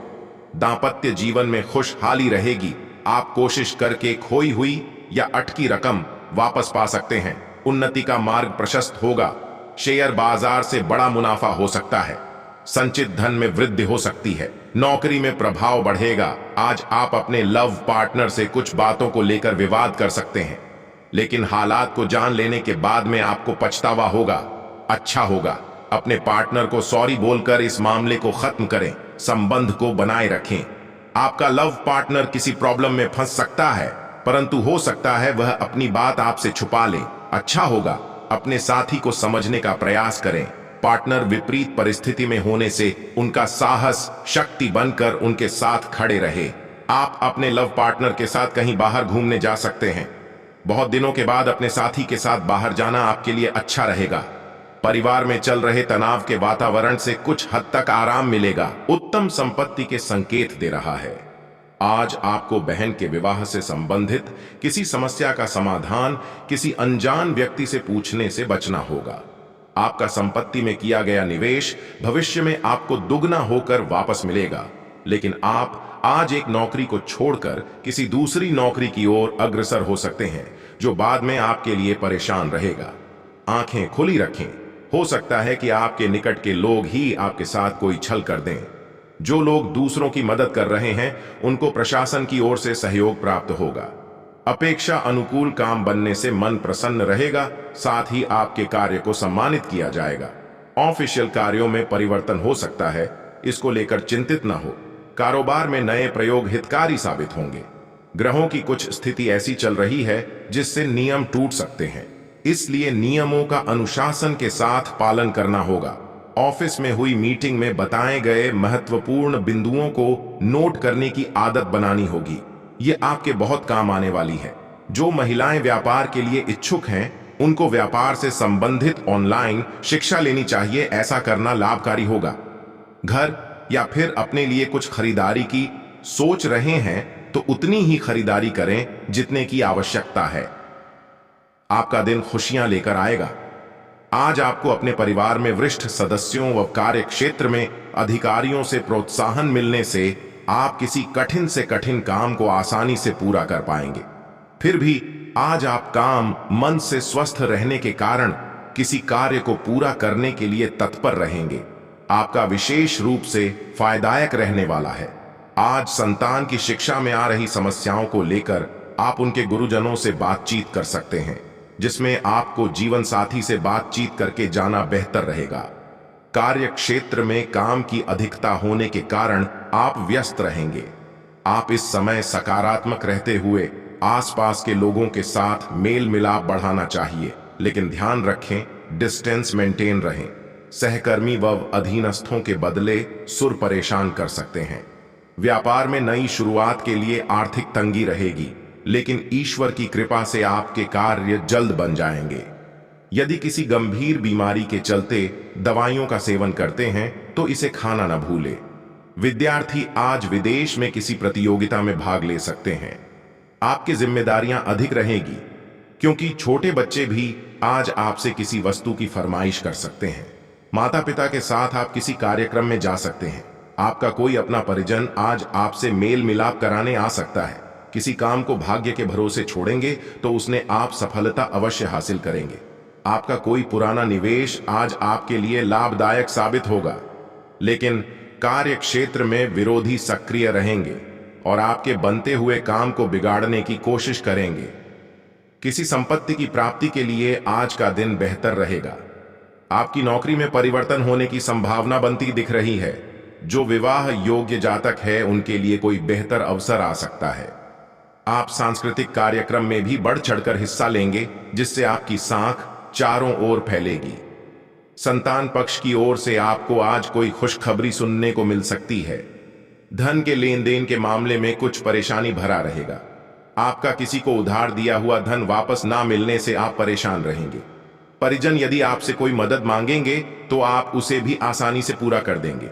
दांपत्य जीवन में खुशहाली रहेगी। आप कोशिश करके खोई हुई या अटकी रकम वापस पा सकते हैं। उन्नति का मार्ग प्रशस्त होगा। शेयर बाजार से बड़ा मुनाफा हो सकता है। संचित धन में वृद्धि हो सकती है। नौकरी में प्रभाव बढ़ेगा। आज आप अपने लव पार्टनर से कुछ बातों को लेकर विवाद कर सकते हैं, लेकिन हालात को जान लेने के बाद में आपको पछतावा होगा। अच्छा होगा अपने पार्टनर को सॉरी बोलकर इस मामले को खत्म करें। संबंध को बनाए रखें। आपका लव पार्टनर किसी प्रॉब्लम में फंस सकता है, परंतु हो सकता है वह अपनी बात आपसे छुपा ले। अच्छा होगा अपने साथी को समझने का प्रयास करें। पार्टनर विपरीत परिस्थिति में होने से उनका साहस शक्ति बनकर उनके साथ खड़े रहे। आप अपने लव पार्टनर के साथ कहीं बाहर घूमने जा सकते हैं। बहुत दिनों के बाद अपने साथी के साथ बाहर जाना आपके लिए अच्छा रहेगा। परिवार में चल रहे तनाव के वातावरण से कुछ हद तक आराम मिलेगा। उत्तम संपत्ति के संकेत दे रहा है। आज आपको बहन के विवाह से संबंधित किसी समस्या का समाधान किसी अनजान व्यक्ति से पूछने से बचना होगा। आपका संपत्ति में किया गया निवेश भविष्य में आपको दुगना होकर वापस मिलेगा, लेकिन आप आज एक नौकरी को छोड़कर किसी दूसरी नौकरी की ओर अग्रसर हो सकते हैं, जो बाद में आपके लिए परेशान रहेगा। आंखें खुली रखें, हो सकता है कि आपके निकट के लोग ही आपके साथ कोई छल कर दें। जो लोग दूसरों की मदद कर रहे हैं उनको प्रशासन की ओर से सहयोग प्राप्त होगा। अपेक्षा अनुकूल काम बनने से मन प्रसन्न रहेगा, साथ ही आपके कार्य को सम्मानित किया जाएगा। ऑफिशियल कार्यों में परिवर्तन हो सकता है, इसको लेकर चिंतित न हो। कारोबार में नए प्रयोग हितकारी साबित होंगे। ग्रहों की कुछ स्थिति ऐसी चल रही है जिससे नियम टूट सकते हैं, इसलिए नियमों का अनुशासन के साथ पालन करना होगा। ऑफिस में हुई मीटिंग में बताए गए महत्वपूर्ण बिंदुओं को नोट करने की आदत बनानी होगी। ये आपके बहुत काम आने वाली है। जो महिलाएं व्यापार के लिए इच्छुक हैं उनको व्यापार से संबंधित ऑनलाइन शिक्षा लेनी चाहिए। ऐसा करना लाभकारी होगा। घर या फिर अपने लिए कुछ खरीदारी की सोच रहे हैं तो उतनी ही खरीदारी करें जितने की आवश्यकता है। आपका दिन खुशियां लेकर आएगा। आज आपको अपने परिवार में वरिष्ठ सदस्यों व कार्य क्षेत्र में अधिकारियों से प्रोत्साहन मिलने से आप किसी कठिन से कठिन काम को आसानी से पूरा कर पाएंगे। फिर भी आज आप काम मन से स्वस्थ रहने के कारण किसी कार्य को पूरा करने के लिए तत्पर रहेंगे। आपका विशेष रूप से फायदायक रहने वाला है। आज संतान की शिक्षा में आ रही समस्याओं को लेकर आप उनके गुरुजनों से बातचीत कर सकते हैं, जिसमें आपको जीवन साथी से बातचीत करके जाना बेहतर रहेगा। कार्य क्षेत्र में काम की अधिकता होने के कारण आप व्यस्त रहेंगे। आप इस समय सकारात्मक रहते हुए आसपास के लोगों के साथ मेल मिलाप बढ़ाना चाहिए, लेकिन ध्यान रखें डिस्टेंस मेंटेन रहें। सहकर्मी व अधीनस्थों के बदले सुर परेशान कर सकते हैं। व्यापार में नई शुरुआत के लिए आर्थिक तंगी रहेगी, लेकिन ईश्वर की कृपा से आपके कार्य जल्द बन जाएंगे। यदि किसी गंभीर बीमारी के चलते दवाइयों का सेवन करते हैं तो इसे खाना न भूलें। विद्यार्थी आज विदेश में किसी प्रतियोगिता में भाग ले सकते हैं। आपकी जिम्मेदारियां अधिक रहेगी, क्योंकि छोटे बच्चे भी आज आपसे किसी वस्तु की फरमाइश कर सकते हैं। माता पिता के साथ आप किसी कार्यक्रम में जा सकते हैं। आपका कोई अपना परिजन आज आपसे मेल मिलाप कराने आ सकता है। किसी काम को भाग्य के भरोसे छोड़ेंगे तो उसने आप सफलता अवश्य हासिल करेंगे। आपका कोई पुराना निवेश आज आपके लिए लाभदायक साबित होगा, लेकिन कार्य क्षेत्र में विरोधी सक्रिय रहेंगे और आपके बनते हुए काम को बिगाड़ने की कोशिश करेंगे। किसी संपत्ति की प्राप्ति के लिए आज का दिन बेहतर रहेगा। आपकी नौकरी में परिवर्तन होने की संभावना बनती दिख रही है। जो विवाह योग्य जातक है उनके लिए कोई बेहतर अवसर आ सकता है। आप सांस्कृतिक कार्यक्रम में भी बढ़ चढ़कर हिस्सा लेंगे, जिससे आपकी साख चारों ओर फैलेगी। संतान पक्ष की ओर से आपको आज कोई खुशखबरी सुनने को मिल सकती है। धन के लेन देन के मामले में कुछ परेशानी भरा रहेगा। आपका किसी को उधार दिया हुआ धन वापस ना मिलने से आप परेशान रहेंगे। परिजन यदि आपसे कोई मदद मांगेंगे तो आप उसे भी आसानी से पूरा कर देंगे।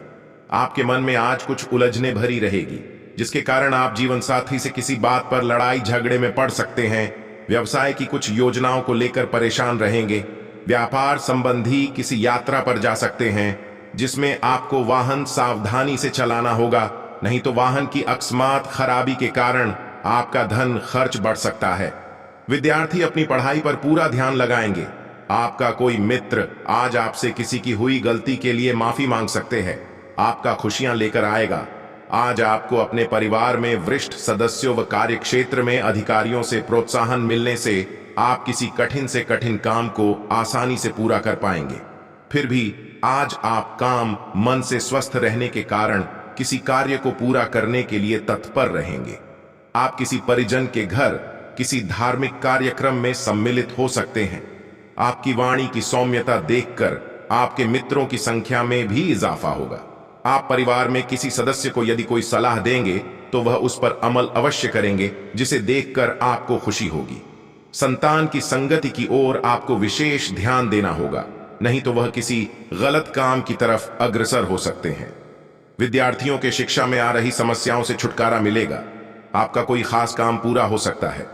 आपके मन में आज कुछ उलझने भरी रहेगी, जिसके कारण आप जीवन साथी से किसी बात पर लड़ाई झगड़े में पड़ सकते हैं। व्यवसाय की कुछ योजनाओं को लेकर परेशान रहेंगे। व्यापार संबंधी किसी यात्रा पर जा सकते हैं, जिसमें आपको वाहन सावधानी से चलाना होगा, नहीं तो वाहन की अकस्मात खराबी के कारण आपका धन खर्च बढ़ सकता है। विद्यार्थी अपनी पढ़ाई पर पूरा ध्यान लगाएंगे। आपका कोई मित्र आज आपसे किसी की हुई गलती के लिए माफी मांग सकते हैं। आपका खुशियां लेकर आएगा। आज आपको अपने परिवार में वरिष्ठ सदस्यों व कार्य क्षेत्र में अधिकारियों से प्रोत्साहन मिलने से आप किसी कठिन से कठिन काम को आसानी से पूरा कर पाएंगे। फिर भी आज आप काम मन से स्वस्थ रहने के कारण किसी कार्य को पूरा करने के लिए तत्पर रहेंगे। आप किसी परिजन के घर किसी धार्मिक कार्यक्रम में सम्मिलित हो सकते हैं। आपकी वाणी की सौम्यता देखकर आपके मित्रों की संख्या में भी इजाफा होगा। आप परिवार में किसी सदस्य को यदि कोई सलाह देंगे तो वह उस पर अमल अवश्य करेंगे, जिसे देखकर आपको खुशी होगी। संतान की संगति की ओर आपको विशेष ध्यान देना होगा, नहीं तो वह किसी गलत काम की तरफ अग्रसर हो सकते हैं। विद्यार्थियों के शिक्षा में आ रही समस्याओं से छुटकारा मिलेगा। आपका कोई खास काम पूरा हो सकता है।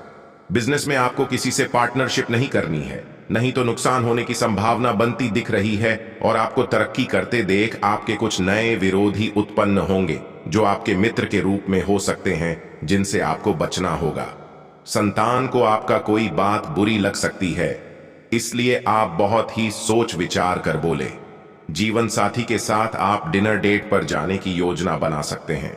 बिजनेस में आपको किसी से पार्टनरशिप नहीं करनी है, नहीं तो नुकसान होने की संभावना बनती दिख रही है और आपको तरक्की करते देख आपके कुछ नए विरोधी उत्पन्न होंगे जो आपके मित्र के रूप में हो सकते हैं, जिनसे आपको बचना होगा। संतान को आपका कोई बात बुरी लग सकती है, इसलिए आप बहुत ही सोच विचार कर बोले। जीवन साथी के साथ आप डिनर डेट पर जाने की योजना बना सकते हैं।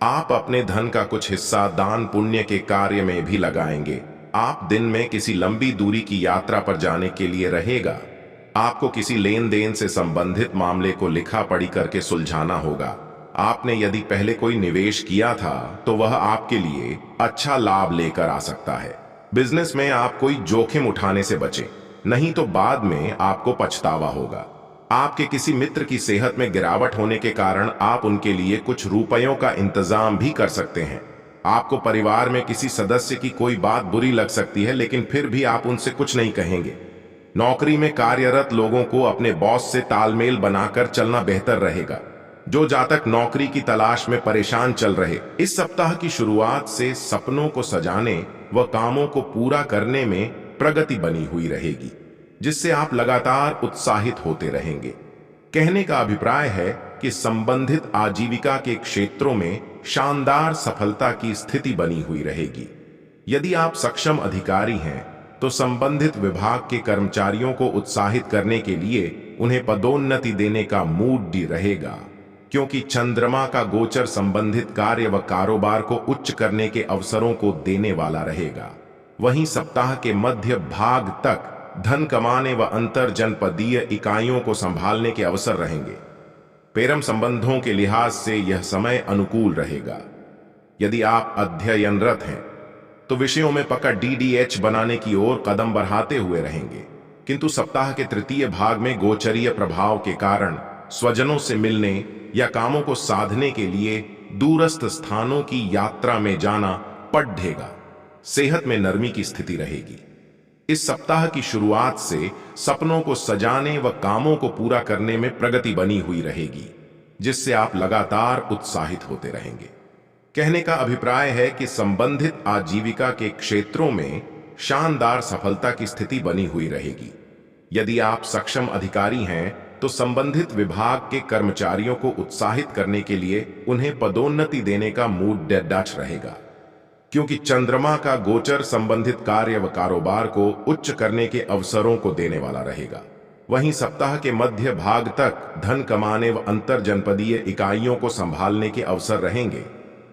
आप अपने धन का कुछ हिस्सा दान पुण्य के कार्य में भी लगाएंगे। आप दिन में किसी लंबी दूरी की यात्रा पर जाने के लिए रहेगा। आपको किसी लेन देन से संबंधित मामले को लिखा पढ़ी करके सुलझाना होगा। आपने यदि पहले कोई निवेश किया था तो वह आपके लिए अच्छा लाभ लेकर आ सकता है। बिजनेस में आप कोई जोखिम उठाने से बचें, नहीं तो बाद में आपको पछतावा होगा। आपके किसी मित्र की सेहत में गिरावट होने के कारण आप उनके लिए कुछ रुपयों का इंतजाम भी कर सकते हैं। आपको परिवार में किसी सदस्य की कोई बात बुरी लग सकती है, लेकिन फिर भी आप उनसे कुछ नहीं कहेंगे। नौकरी में कार्यरत लोगों को अपने बॉस से तालमेल बनाकर चलना बेहतर रहेगा। जो जातक नौकरी की तलाश में परेशान चल रहे, इस सप्ताह की शुरुआत से सपनों को सजाने व कामों को पूरा करने में प्रगति बनी हुई रहेगी, जिससे आप लगातार उत्साहित होते रहेंगे। कहने का अभिप्राय है कि संबंधित आजीविका के क्षेत्रों में शानदार सफलता की स्थिति बनी हुई रहेगी। यदि आप सक्षम अधिकारी हैं तो संबंधित विभाग के कर्मचारियों को उत्साहित करने के लिए उन्हें पदोन्नति देने का मूड भी रहेगा, क्योंकि चंद्रमा का गोचर संबंधित कार्य व कारोबार को उच्च करने के अवसरों को देने वाला रहेगा। वहीं सप्ताह के मध्य भाग तक धन कमाने व अंतर जनपदीय इकाइयों को संभालने के अवसर रहेंगे। प्रेम संबंधों के लिहाज से यह समय अनुकूल रहेगा। यदि आप अध्ययनरत हैं तो विषयों में पकड़ DDH बनाने की ओर कदम बढ़ाते हुए रहेंगे, किंतु सप्ताह के तृतीय भाग में गोचरीय प्रभाव के कारण स्वजनों से मिलने या कामों को साधने के लिए दूरस्थ स्थानों की यात्रा में जाना पड़ेगा। सेहत में नरमी की स्थिति रहेगी। इस सप्ताह की शुरुआत से सपनों को सजाने व कामों को पूरा करने में प्रगति बनी हुई रहेगी, जिससे आप लगातार उत्साहित होते रहेंगे। कहने का अभिप्राय है कि संबंधित आजीविका के क्षेत्रों में शानदार सफलता की स्थिति बनी हुई रहेगी। यदि आप सक्षम अधिकारी हैं तो संबंधित विभाग के कर्मचारियों को उत्साहित करने के लिए उन्हें पदोन्नति देने का मूड डच रहेगा, क्योंकि चंद्रमा का गोचर संबंधित कार्य व कारोबार को उच्च करने के अवसरों को देने वाला रहेगा। वहीं सप्ताह के मध्य भाग तक धन कमाने व अंतर जनपदीय इकाइयों को संभालने के अवसर रहेंगे।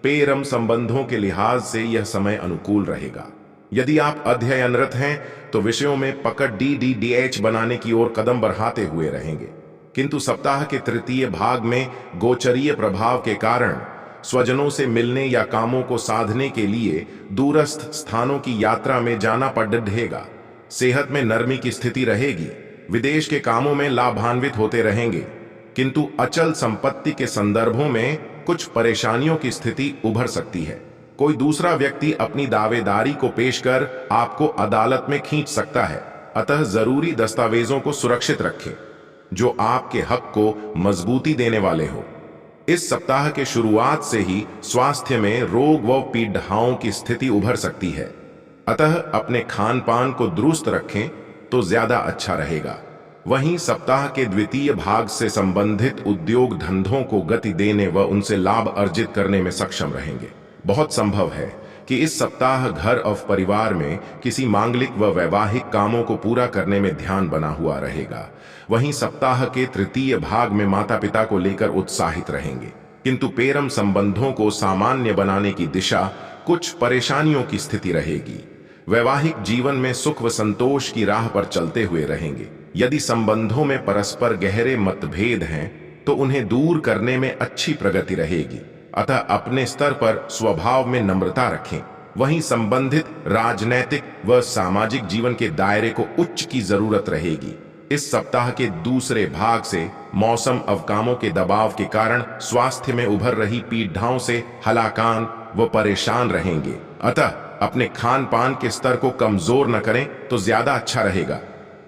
प्रेम संबंधों के लिहाज से यह समय अनुकूल रहेगा। यदि आप अध्ययनरत हैं तो विषयों में पकड़ DDH बनाने की ओर कदम बढ़ाते हुए रहेंगे, किंतु सप्ताह के तृतीय भाग में गोचरीय प्रभाव के कारण स्वजनों से मिलने या कामों को साधने के लिए दूरस्थ स्थानों की यात्रा में जाना पड़ेगा। सेहत में नरमी की स्थिति रहेगी। विदेश के कामों में लाभान्वित होते रहेंगे, किंतु अचल संपत्ति के संदर्भों में कुछ परेशानियों की स्थिति उभर सकती है। कोई दूसरा व्यक्ति अपनी दावेदारी को पेश कर आपको अदालत में खींच सकता है, अतः जरूरी दस्तावेजों को सुरक्षित रखें जो आपके हक को मजबूती देने वाले हो। इस सप्ताह के शुरुआत से ही स्वास्थ्य में रोग व पीड़ाओं की स्थिति उभर सकती है, अतः अपने खान पान को दुरुस्त रखें तो ज्यादा अच्छा रहेगा। वहीं सप्ताह के द्वितीय भाग से संबंधित उद्योग धंधों को गति देने व उनसे लाभ अर्जित करने में सक्षम रहेंगे। बहुत संभव है कि इस सप्ताह घर और परिवार में किसी मांगलिक व वैवाहिक कामों को पूरा करने में ध्यान बना हुआ रहेगा। वहीं सप्ताह के तृतीय भाग में माता पिता को लेकर उत्साहित रहेंगे, किंतु प्रेम संबंधों को सामान्य बनाने की दिशा कुछ परेशानियों की स्थिति रहेगी। वैवाहिक जीवन में सुख व संतोष की राह पर चलते हुए रहेंगे। यदि संबंधों में परस्पर गहरे मतभेद हैं तो उन्हें दूर करने में अच्छी प्रगति रहेगी, अतः अपने स्तर पर स्वभाव में नम्रता रखें। वहीं संबंधित राजनैतिक व सामाजिक जीवन के दायरे को उच्च की जरूरत रहेगी। इस सप्ताह के दूसरे भाग से मौसम अवकामों के दबाव के कारण स्वास्थ्य में उभर रही पीड़ाओं से हलाकान व परेशान रहेंगे, अतः अपने खान पान के स्तर को कमजोर न करें तो ज्यादा अच्छा रहेगा,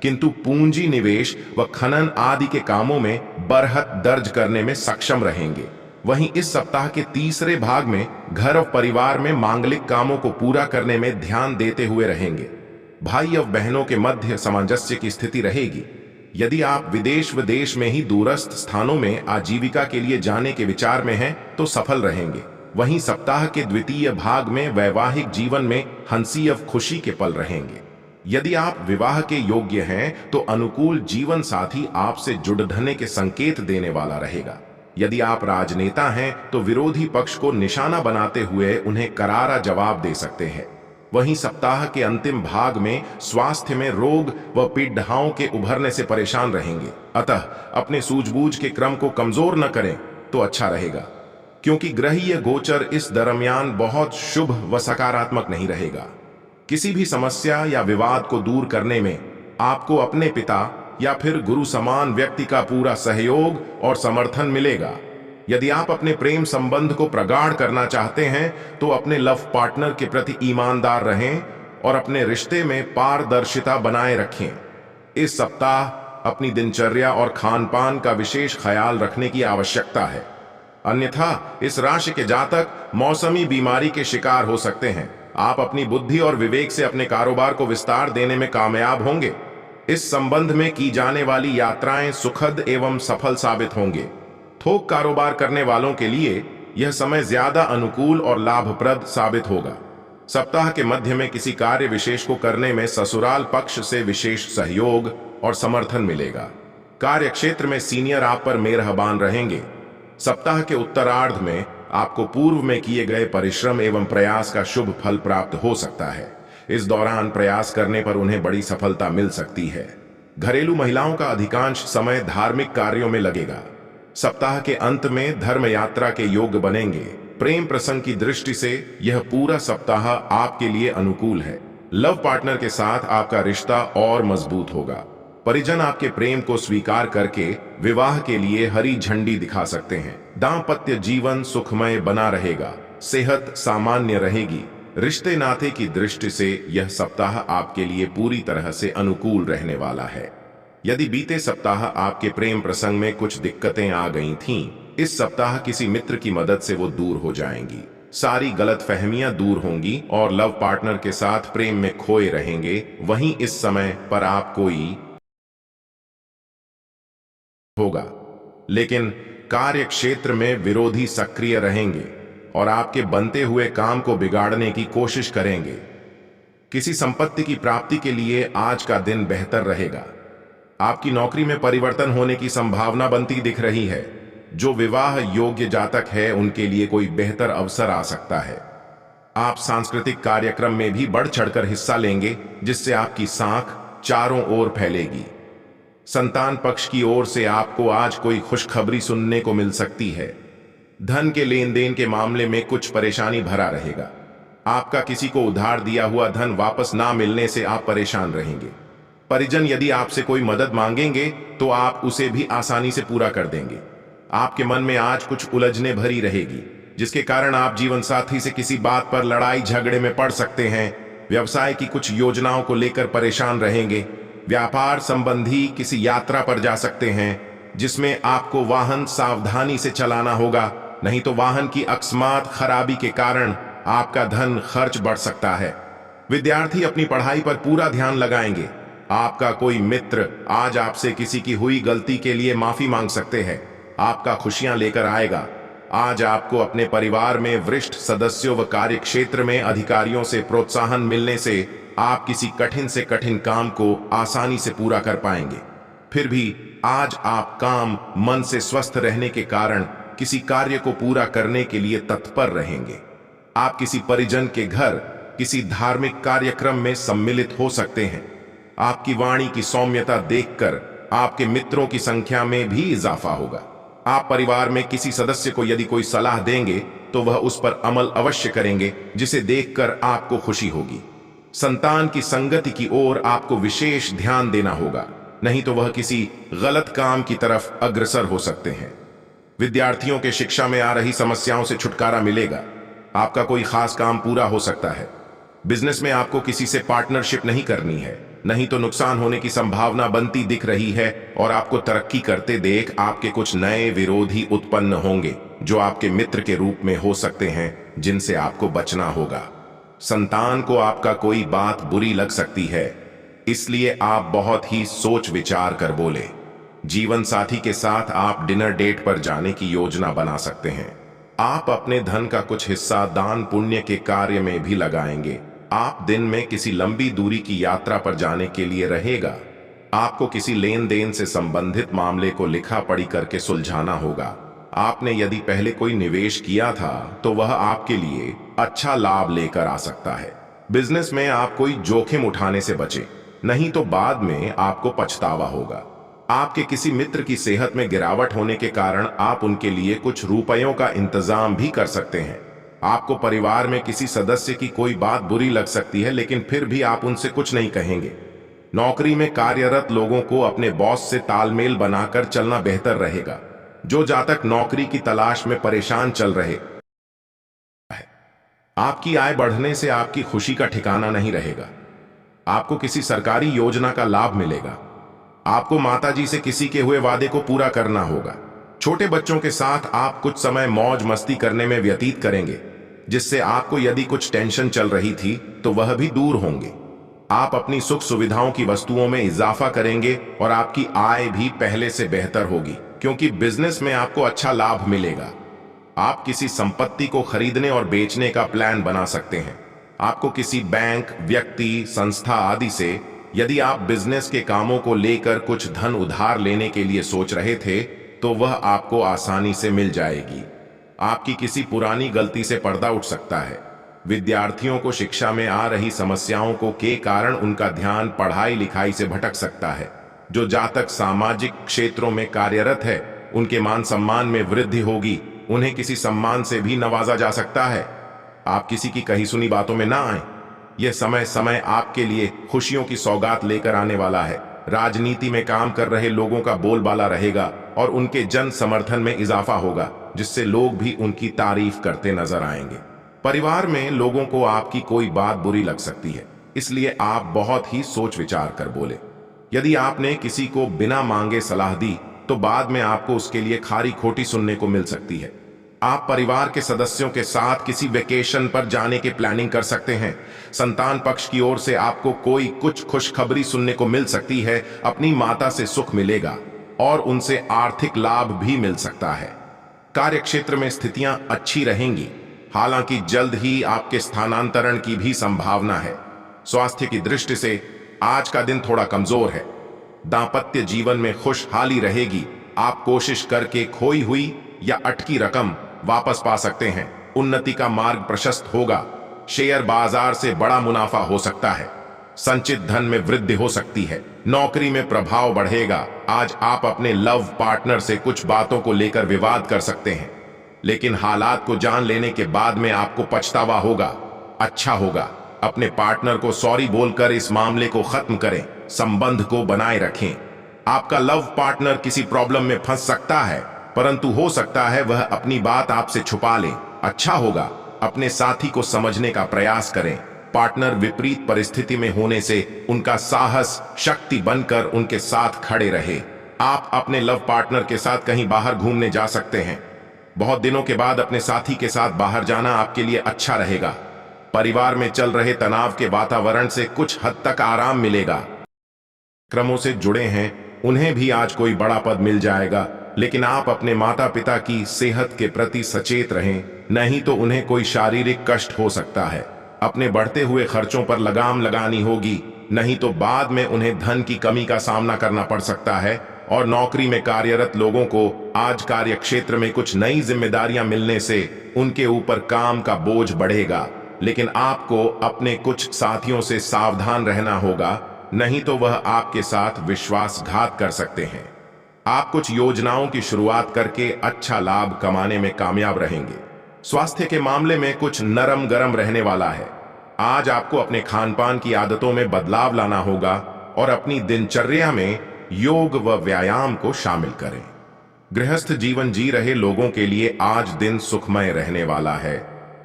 किंतु पूंजी निवेश व खनन आदि के कामों में बरहत दर्ज करने में सक्षम रहेंगे। वहीं इस सप्ताह के तीसरे भाग में घर और परिवार में मांगलिक कामों को पूरा करने में ध्यान देते हुए रहेंगे। भाई और बहनों के मध्य सामंजस्य की स्थिति रहेगी। यदि आप विदेश व देश में ही दूरस्थ स्थानों में आजीविका के लिए जाने के विचार में हैं तो सफल रहेंगे। वहीं सप्ताह के द्वितीय भाग में वैवाहिक जीवन में हंसी और खुशी के पल रहेंगे। यदि आप विवाह के योग्य हैं तो अनुकूल जीवन साथी आपसे जुड़ने के संकेत देने वाला रहेगा। यदि आप राजनेता हैं तो विरोधी पक्ष को निशाना बनाते हुए उन्हें करारा जवाब दे सकते हैं। वहीं सप्ताह के अंतिम भाग में स्वास्थ्य में रोग व पीड़ाओं के उभरने से परेशान रहेंगे, अतः अपने सूझबूझ के क्रम को कमजोर न करें तो अच्छा रहेगा, क्योंकि ग्रहीय गोचर इस दरमियान बहुत शुभ व सकारात्मक नहीं रहेगा। किसी भी समस्या या विवाद को दूर करने में आपको अपने पिता या फिर गुरु समान व्यक्ति का पूरा सहयोग और समर्थन मिलेगा। यदि आप अपने प्रेम संबंध को प्रगाढ़ करना चाहते हैं तो अपने लव पार्टनर के प्रति ईमानदार रहें और अपने रिश्ते में पारदर्शिता बनाए रखें। इस सप्ताह अपनी दिनचर्या और खान पान का विशेष ख्याल रखने की आवश्यकता है, अन्यथा इस राशि के जातक मौसमी बीमारी के शिकार हो सकते हैं। आप अपनी बुद्धि और विवेक से अपने कारोबार को विस्तार देने में कामयाब होंगे। इस संबंध में की जाने वाली यात्राएं सुखद एवं सफल साबित होंगे। थोक कारोबार करने वालों के लिए यह समय ज्यादा अनुकूल और लाभप्रद साबित होगा। सप्ताह के मध्य में किसी कार्य विशेष को करने में ससुराल पक्ष से विशेष सहयोग और समर्थन मिलेगा। कार्य क्षेत्र में सीनियर आप पर मेहरबान रहेंगे। सप्ताह के उत्तरार्ध में आपको पूर्व में किए गए परिश्रम एवं प्रयास का शुभ फल प्राप्त हो सकता है। इस दौरान प्रयास करने पर उन्हें बड़ी सफलता मिल सकती है। घरेलू महिलाओं का अधिकांश समय धार्मिक कार्यों में लगेगा। सप्ताह के अंत में धर्म यात्रा के योग बनेंगे। प्रेम प्रसंग की दृष्टि से यह पूरा सप्ताह आपके लिए अनुकूल है। लव पार्टनर के साथ आपका रिश्ता और मजबूत होगा। परिजन आपके प्रेम को स्वीकार करके विवाह के लिए हरी झंडी दिखा सकते हैं। दाम्पत्य जीवन सुखमय बना रहेगा। सेहत सामान्य रहेगी। रिश्ते नाते की दृष्टि से यह सप्ताह आपके लिए पूरी तरह से अनुकूल रहने वाला है। यदि बीते सप्ताह आपके प्रेम प्रसंग में कुछ दिक्कतें आ गई थीं, इस सप्ताह किसी मित्र की मदद से वो दूर हो जाएंगी। सारी गलतफहमियां दूर होंगी और लव पार्टनर के साथ प्रेम में खोए रहेंगे। वहीं इस समय पर आप कोई होगा, लेकिन कार्य क्षेत्र में विरोधी सक्रिय रहेंगे और आपके बनते हुए काम को बिगाड़ने की कोशिश करेंगे। किसी संपत्ति की प्राप्ति के लिए आज का दिन बेहतर रहेगा। आपकी नौकरी में परिवर्तन होने की संभावना बनती दिख रही है। जो विवाह योग्य जातक है उनके लिए कोई बेहतर अवसर आ सकता है। आप सांस्कृतिक कार्यक्रम में भी बढ़ चढ़कर हिस्सा लेंगे, जिससे आपकी साख चारों ओर फैलेगी। संतान पक्ष की ओर से आपको आज कोई खुशखबरी सुनने को मिल सकती है। धन के लेन देन के मामले में कुछ परेशानी भरा रहेगा। आपका किसी को उधार दिया हुआ धन वापस ना मिलने से आप परेशान रहेंगे। परिजन यदि आपसे कोई मदद मांगेंगे तो आप उसे भी आसानी से पूरा कर देंगे। आपके मन में आज कुछ उलझने भरी रहेगी, जिसके कारण आप जीवन साथी से किसी बात पर लड़ाई झगड़े में पड़ सकते हैं। व्यवसाय की कुछ योजनाओं को लेकर परेशान रहेंगे। व्यापार संबंधी किसी यात्रा पर जा सकते हैं, जिसमें आपको वाहन सावधानी से चलाना होगा, नहीं तो वाहन की अकस्मात खराबी के कारण आपका धन खर्च बढ़ सकता है। विद्यार्थी अपनी पढ़ाई पर पूरा ध्यान लगाएंगे। आपका कोई मित्र आज आपसे किसी की हुई गलती के लिए माफी मांग सकते हैं। आपका खुशियां लेकर आएगा। आज आपको अपने परिवार में वरिष्ठ सदस्यों व कार्य क्षेत्र में अधिकारियों से प्रोत्साहन मिलने से आप किसी कठिन से कठिन काम को आसानी से पूरा कर पाएंगे। फिर भी आज आप काम मन से स्वस्थ रहने के कारण किसी कार्य को पूरा करने के लिए तत्पर रहेंगे। आप किसी परिजन के घर किसी धार्मिक कार्यक्रम में सम्मिलित हो सकते हैं। आपकी वाणी की सौम्यता देखकर आपके मित्रों की संख्या में भी इजाफा होगा। आप परिवार में किसी सदस्य को यदि कोई सलाह देंगे तो वह उस पर अमल अवश्य करेंगे, जिसे देखकर आपको खुशी होगी। संतान की संगति की ओर आपको विशेष ध्यान देना होगा, नहीं तो वह किसी गलत काम की तरफ अग्रसर हो सकते हैं। विद्यार्थियों के शिक्षा में आ रही समस्याओं से छुटकारा मिलेगा। आपका कोई खास काम पूरा हो सकता है। बिजनेस में आपको किसी से पार्टनरशिप नहीं करनी है, नहीं तो नुकसान होने की संभावना बनती दिख रही है और आपको तरक्की करते देख आपके कुछ नए विरोधी उत्पन्न होंगे जो आपके मित्र के रूप में हो सकते हैं, जिनसे आपको बचना होगा। संतान को आपका कोई बात बुरी लग सकती है, इसलिए आप बहुत ही सोच विचार कर बोले। जीवन साथी के साथ आप डिनर डेट पर जाने की योजना बना सकते हैं। आप अपने धन का कुछ हिस्सा दान पुण्य के कार्य में भी लगाएंगे। आप दिन में किसी लंबी दूरी की यात्रा पर जाने के लिए रहेगा। आपको किसी लेन देन से संबंधित मामले को लिखा पढ़ी करके सुलझाना होगा। आपने यदि पहले कोई निवेश किया था तो वह आपके लिए अच्छा लाभ लेकर आ सकता है। बिजनेस में आप कोई जोखिम उठाने से बचे, नहीं तो बाद में आपको पछतावा होगा। आपके किसी मित्र की सेहत में गिरावट होने के कारण आप उनके लिए कुछ रुपयों का इंतजाम भी कर सकते हैं। आपको परिवार में किसी सदस्य की कोई बात बुरी लग सकती है, लेकिन फिर भी आप उनसे कुछ नहीं कहेंगे। नौकरी में कार्यरत लोगों को अपने बॉस से तालमेल बनाकर चलना बेहतर रहेगा, जो जातक नौकरी की तलाश में परेशान चल रहे हैं। आपकी आय बढ़ने से आपकी खुशी का ठिकाना नहीं रहेगा। आपको किसी सरकारी योजना का लाभ मिलेगा। आपको माताजी से किसी के हुए वादे को पूरा करना होगा। छोटे बच्चों के साथ आप कुछ समय मौज मस्ती करने में व्यतीत करेंगे, जिससे आपको यदि कुछ टेंशन चल रही थी तो वह भी दूर होंगे। आप अपनी सुख सुविधाओं की वस्तुओं में इजाफा करेंगे और आपकी आय भी पहले से बेहतर होगी, क्योंकि बिजनेस में आपको अच्छा लाभ मिलेगा। आप किसी संपत्ति को खरीदने और बेचने का प्लान बना सकते हैं। आपको किसी बैंक, व्यक्ति, संस्था आदि से यदि आप बिजनेस के कामों को लेकर कुछ धन उधार लेने के लिए सोच रहे थे तो वह आपको आसानी से मिल जाएगी। आपकी किसी पुरानी गलती से पर्दा उठ सकता है। विद्यार्थियों को शिक्षा में आ रही समस्याओं को के कारण उनका ध्यान पढ़ाई लिखाई से भटक सकता है। जो जातक सामाजिक क्षेत्रों में कार्यरत है उनके मान सम्मान में वृद्धि होगी। उन्हें किसी सम्मान से भी नवाजा जा सकता है। आप किसी की कही सुनी बातों में ना आए। यह समय समय आपके लिए खुशियों की सौगात लेकर आने वाला है। राजनीति में काम कर रहे लोगों का बोलबाला रहेगा और उनके जन समर्थन में इजाफा होगा, जिससे लोग भी उनकी तारीफ करते नजर आएंगे। परिवार में लोगों को आपकी कोई बात बुरी लग सकती है, इसलिए आप बहुत ही सोच विचार कर बोले। यदि आपने किसी को बिना मांगे सलाह दी तो बाद में आपको उसके लिए खारी खोटी सुनने को मिल सकती है। आप परिवार के सदस्यों के साथ किसी वेकेशन पर जाने की प्लानिंग कर सकते हैं। संतान पक्ष की ओर से आपको कोई कुछ खुशखबरी सुनने को मिल सकती है। अपनी माता से सुख मिलेगा और उनसे आर्थिक लाभ भी मिल सकता है। कार्यक्षेत्र में स्थितियां अच्छी रहेंगी, हालांकि जल्द ही आपके स्थानांतरण की भी संभावना है। स्वास्थ्य की दृष्टि से आज का दिन थोड़ा कमजोर है। दांपत्य जीवन में खुशहाली रहेगी। आप कोशिश करके खोई हुई या अटकी रकम वापस पा सकते हैं। उन्नति का मार्ग प्रशस्त होगा। शेयर बाजार से बड़ा मुनाफा हो सकता है। संचित धन में वृद्धि हो सकती है। नौकरी में प्रभाव बढ़ेगा। आज आप अपने लव पार्टनर से कुछ बातों को लेकर विवाद कर सकते हैं, लेकिन हालात को जान लेने के बाद में आपको पछतावा होगा। अच्छा होगा अपने पार्टनर को सॉरी बोलकर इस मामले को खत्म करें। संबंध को बनाए रखें। आपका लव पार्टनर किसी प्रॉब्लम में फंस सकता है, परंतु हो सकता है वह अपनी बात आपसे छुपा ले। अच्छा होगा अपने साथी को समझने का प्रयास करें। पार्टनर विपरीत परिस्थिति में होने से उनका साहस शक्ति बनकर उनके साथ खड़े रहे। आप अपने लव पार्टनर के साथ कहीं बाहर घूमने जा सकते हैं। बहुत दिनों के बाद अपने साथी के साथ बाहर जाना आपके लिए अच्छा रहेगा। परिवार में चल रहे तनाव के वातावरण से कुछ हद तक आराम मिलेगा। क्रमों से जुड़े हैं उन्हें भी आज कोई बड़ा पद मिल जाएगा, लेकिन आप अपने माता पिता की सेहत के प्रति सचेत रहें, नहीं तो उन्हें कोई शारीरिक कष्ट हो सकता है। अपने बढ़ते हुए खर्चों पर लगाम लगानी होगी, नहीं तो बाद में उन्हें धन की कमी का सामना करना पड़ सकता है। और नौकरी में कार्यरत लोगों को आज कार्य क्षेत्र में कुछ नई जिम्मेदारियां मिलने से उनके ऊपर काम का बोझ बढ़ेगा, लेकिन आपको अपने कुछ साथियों से सावधान रहना होगा, नहीं तो वह आपके साथ विश्वासघात कर सकते हैं। आप कुछ योजनाओं की शुरुआत करके अच्छा लाभ कमाने में कामयाब रहेंगे। स्वास्थ्य के मामले में कुछ नरम गरम रहने वाला है। आज आपको अपने खान पान की आदतों में बदलाव लाना होगा और अपनी दिनचर्या में योग व व्यायाम को शामिल करें। गृहस्थ जीवन जी रहे लोगों के लिए आज दिन सुखमय रहने वाला है।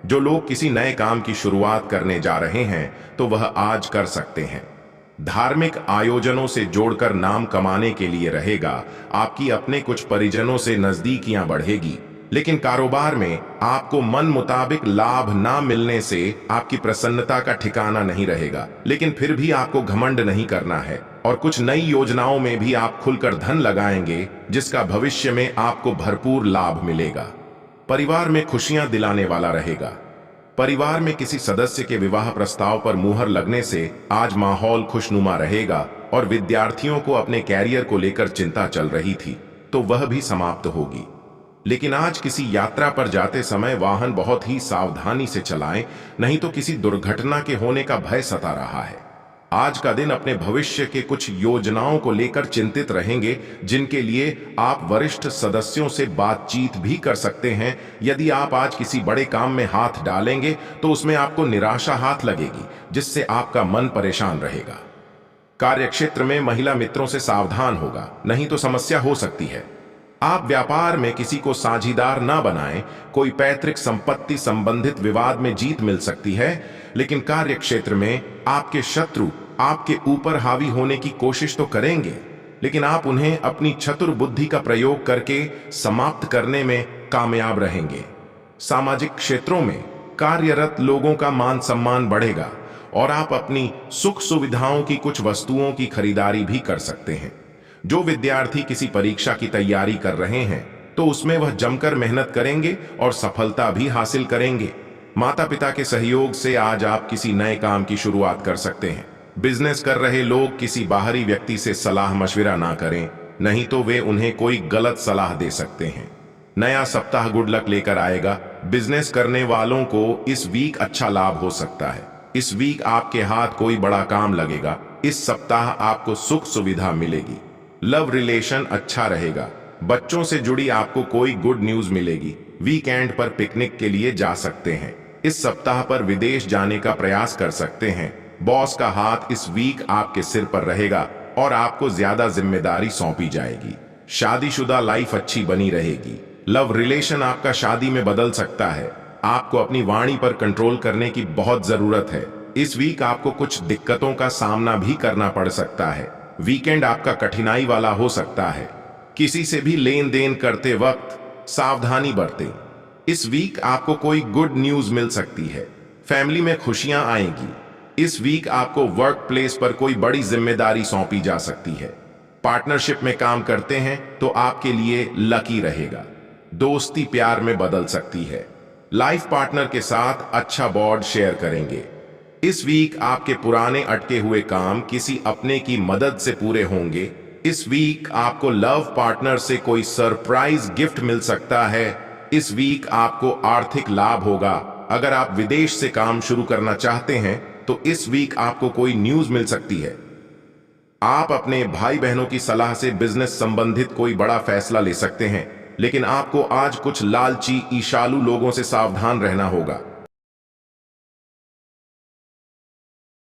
जो लोग किसी नए काम की शुरुआत करने जा रहे हैं तो वह आज कर सकते हैं। धार्मिक आयोजनों से जोड़कर नाम कमाने के लिए रहेगा। आपकी अपने कुछ परिजनों से नजदीकियां बढ़ेगी, लेकिन कारोबार में आपको मन मुताबिक लाभ ना मिलने से आपकी प्रसन्नता का ठिकाना नहीं रहेगा। लेकिन फिर भी आपको घमंड नहीं करना है और कुछ नई योजनाओं में भी आप खुलकर धन लगाएंगे, जिसका भविष्य में आपको भरपूर लाभ मिलेगा। परिवार में खुशियां दिलाने वाला रहेगा। परिवार में किसी सदस्य के विवाह प्रस्ताव पर मुहर लगने से आज माहौल खुशनुमा रहेगा और विद्यार्थियों को अपने कैरियर को लेकर चिंता चल रही थी तो वह भी समाप्त होगी। लेकिन आज किसी यात्रा पर जाते समय वाहन बहुत ही सावधानी से चलाएं, नहीं तो किसी दुर्घटना के होने का भय सता रहा है। आज का दिन अपने भविष्य के कुछ योजनाओं को लेकर चिंतित रहेंगे, जिनके लिए आप वरिष्ठ सदस्यों से बातचीत भी कर सकते हैं। यदि आप आज किसी बड़े काम में हाथ डालेंगे तो उसमें आपको निराशा हाथ लगेगी, जिससे आपका मन परेशान रहेगा। कार्यक्षेत्र में महिला मित्रों से सावधान होगा, नहीं तो समस्या हो सकती है। आप व्यापार में किसी को साझीदार ना बनाएं। कोई पैतृक संपत्ति संबंधित विवाद में जीत मिल सकती है, लेकिन कार्यक्षेत्र में आपके शत्रु आपके ऊपर हावी होने की कोशिश तो करेंगे, लेकिन आप उन्हें अपनी चतुर बुद्धि का प्रयोग करके समाप्त करने में कामयाब रहेंगे। सामाजिक क्षेत्रों में कार्यरत लोगों का मान सम्मान बढ़ेगा और आप अपनी सुख सुविधाओं की कुछ वस्तुओं की खरीदारी भी कर सकते हैं। जो विद्यार्थी किसी परीक्षा की तैयारी कर रहे हैं तो उसमें वह जमकर मेहनत करेंगे और सफलता भी हासिल करेंगे। माता पिता के सहयोग से आज आप किसी नए काम की शुरुआत कर सकते हैं। बिजनेस कर रहे लोग किसी बाहरी व्यक्ति से सलाह मशविरा ना करें, नहीं तो वे उन्हें कोई गलत सलाह दे सकते हैं। नया सप्ताह गुड लक लेकर आएगा। बिजनेस करने वालों को इस वीक अच्छा लाभ हो सकता है। इस वीक आपके हाथ कोई बड़ा काम लगेगा। इस सप्ताह आपको सुख सुविधा मिलेगी। लव रिलेशन अच्छा रहेगा। बच्चों से जुड़ी आपको कोई गुड न्यूज मिलेगी। वीकेंड पर पिकनिक के लिए जा सकते हैं। इस सप्ताह पर विदेश जाने का प्रयास कर सकते हैं। बॉस का हाथ इस वीक आपके सिर पर रहेगा और आपको ज्यादा जिम्मेदारी सौंपी जाएगी। शादीशुदा लाइफ अच्छी बनी रहेगी। लव रिलेशन आपका शादी में बदल सकता है। आपको अपनी वाणी पर कंट्रोल करने की बहुत जरूरत है। इस वीक आपको कुछ दिक्कतों का सामना भी करना पड़ सकता है। वीकेंड आपका कठिनाई वाला हो सकता है। किसी से भी लेन देन करते वक्त सावधानी बरतें। इस वीक आपको कोई गुड न्यूज मिल सकती है। फैमिली में खुशियां आएंगी। इस वीक आपको वर्क प्लेस पर कोई बड़ी जिम्मेदारी सौंपी जा सकती है। पार्टनरशिप में काम करते हैं तो आपके लिए लकी रहेगा। दोस्ती प्यार में बदल सकती है। लाइफ पार्टनर के साथ अच्छा बॉन्ड शेयर करेंगे। इस वीक आपके पुराने अटके हुए काम किसी अपने की मदद से पूरे होंगे। इस वीक आपको लव पार्टनर से कोई सरप्राइज गिफ्ट मिल सकता है। इस वीक आपको आर्थिक लाभ होगा। अगर आप विदेश से काम शुरू करना चाहते हैं तो इस वीक आपको कोई न्यूज मिल सकती है। आप अपने भाई बहनों की सलाह से बिजनेस संबंधित कोई बड़ा फैसला ले सकते हैं, लेकिन आपको आज कुछ लालची ईर्ष्यालु लोगों से सावधान रहना होगा।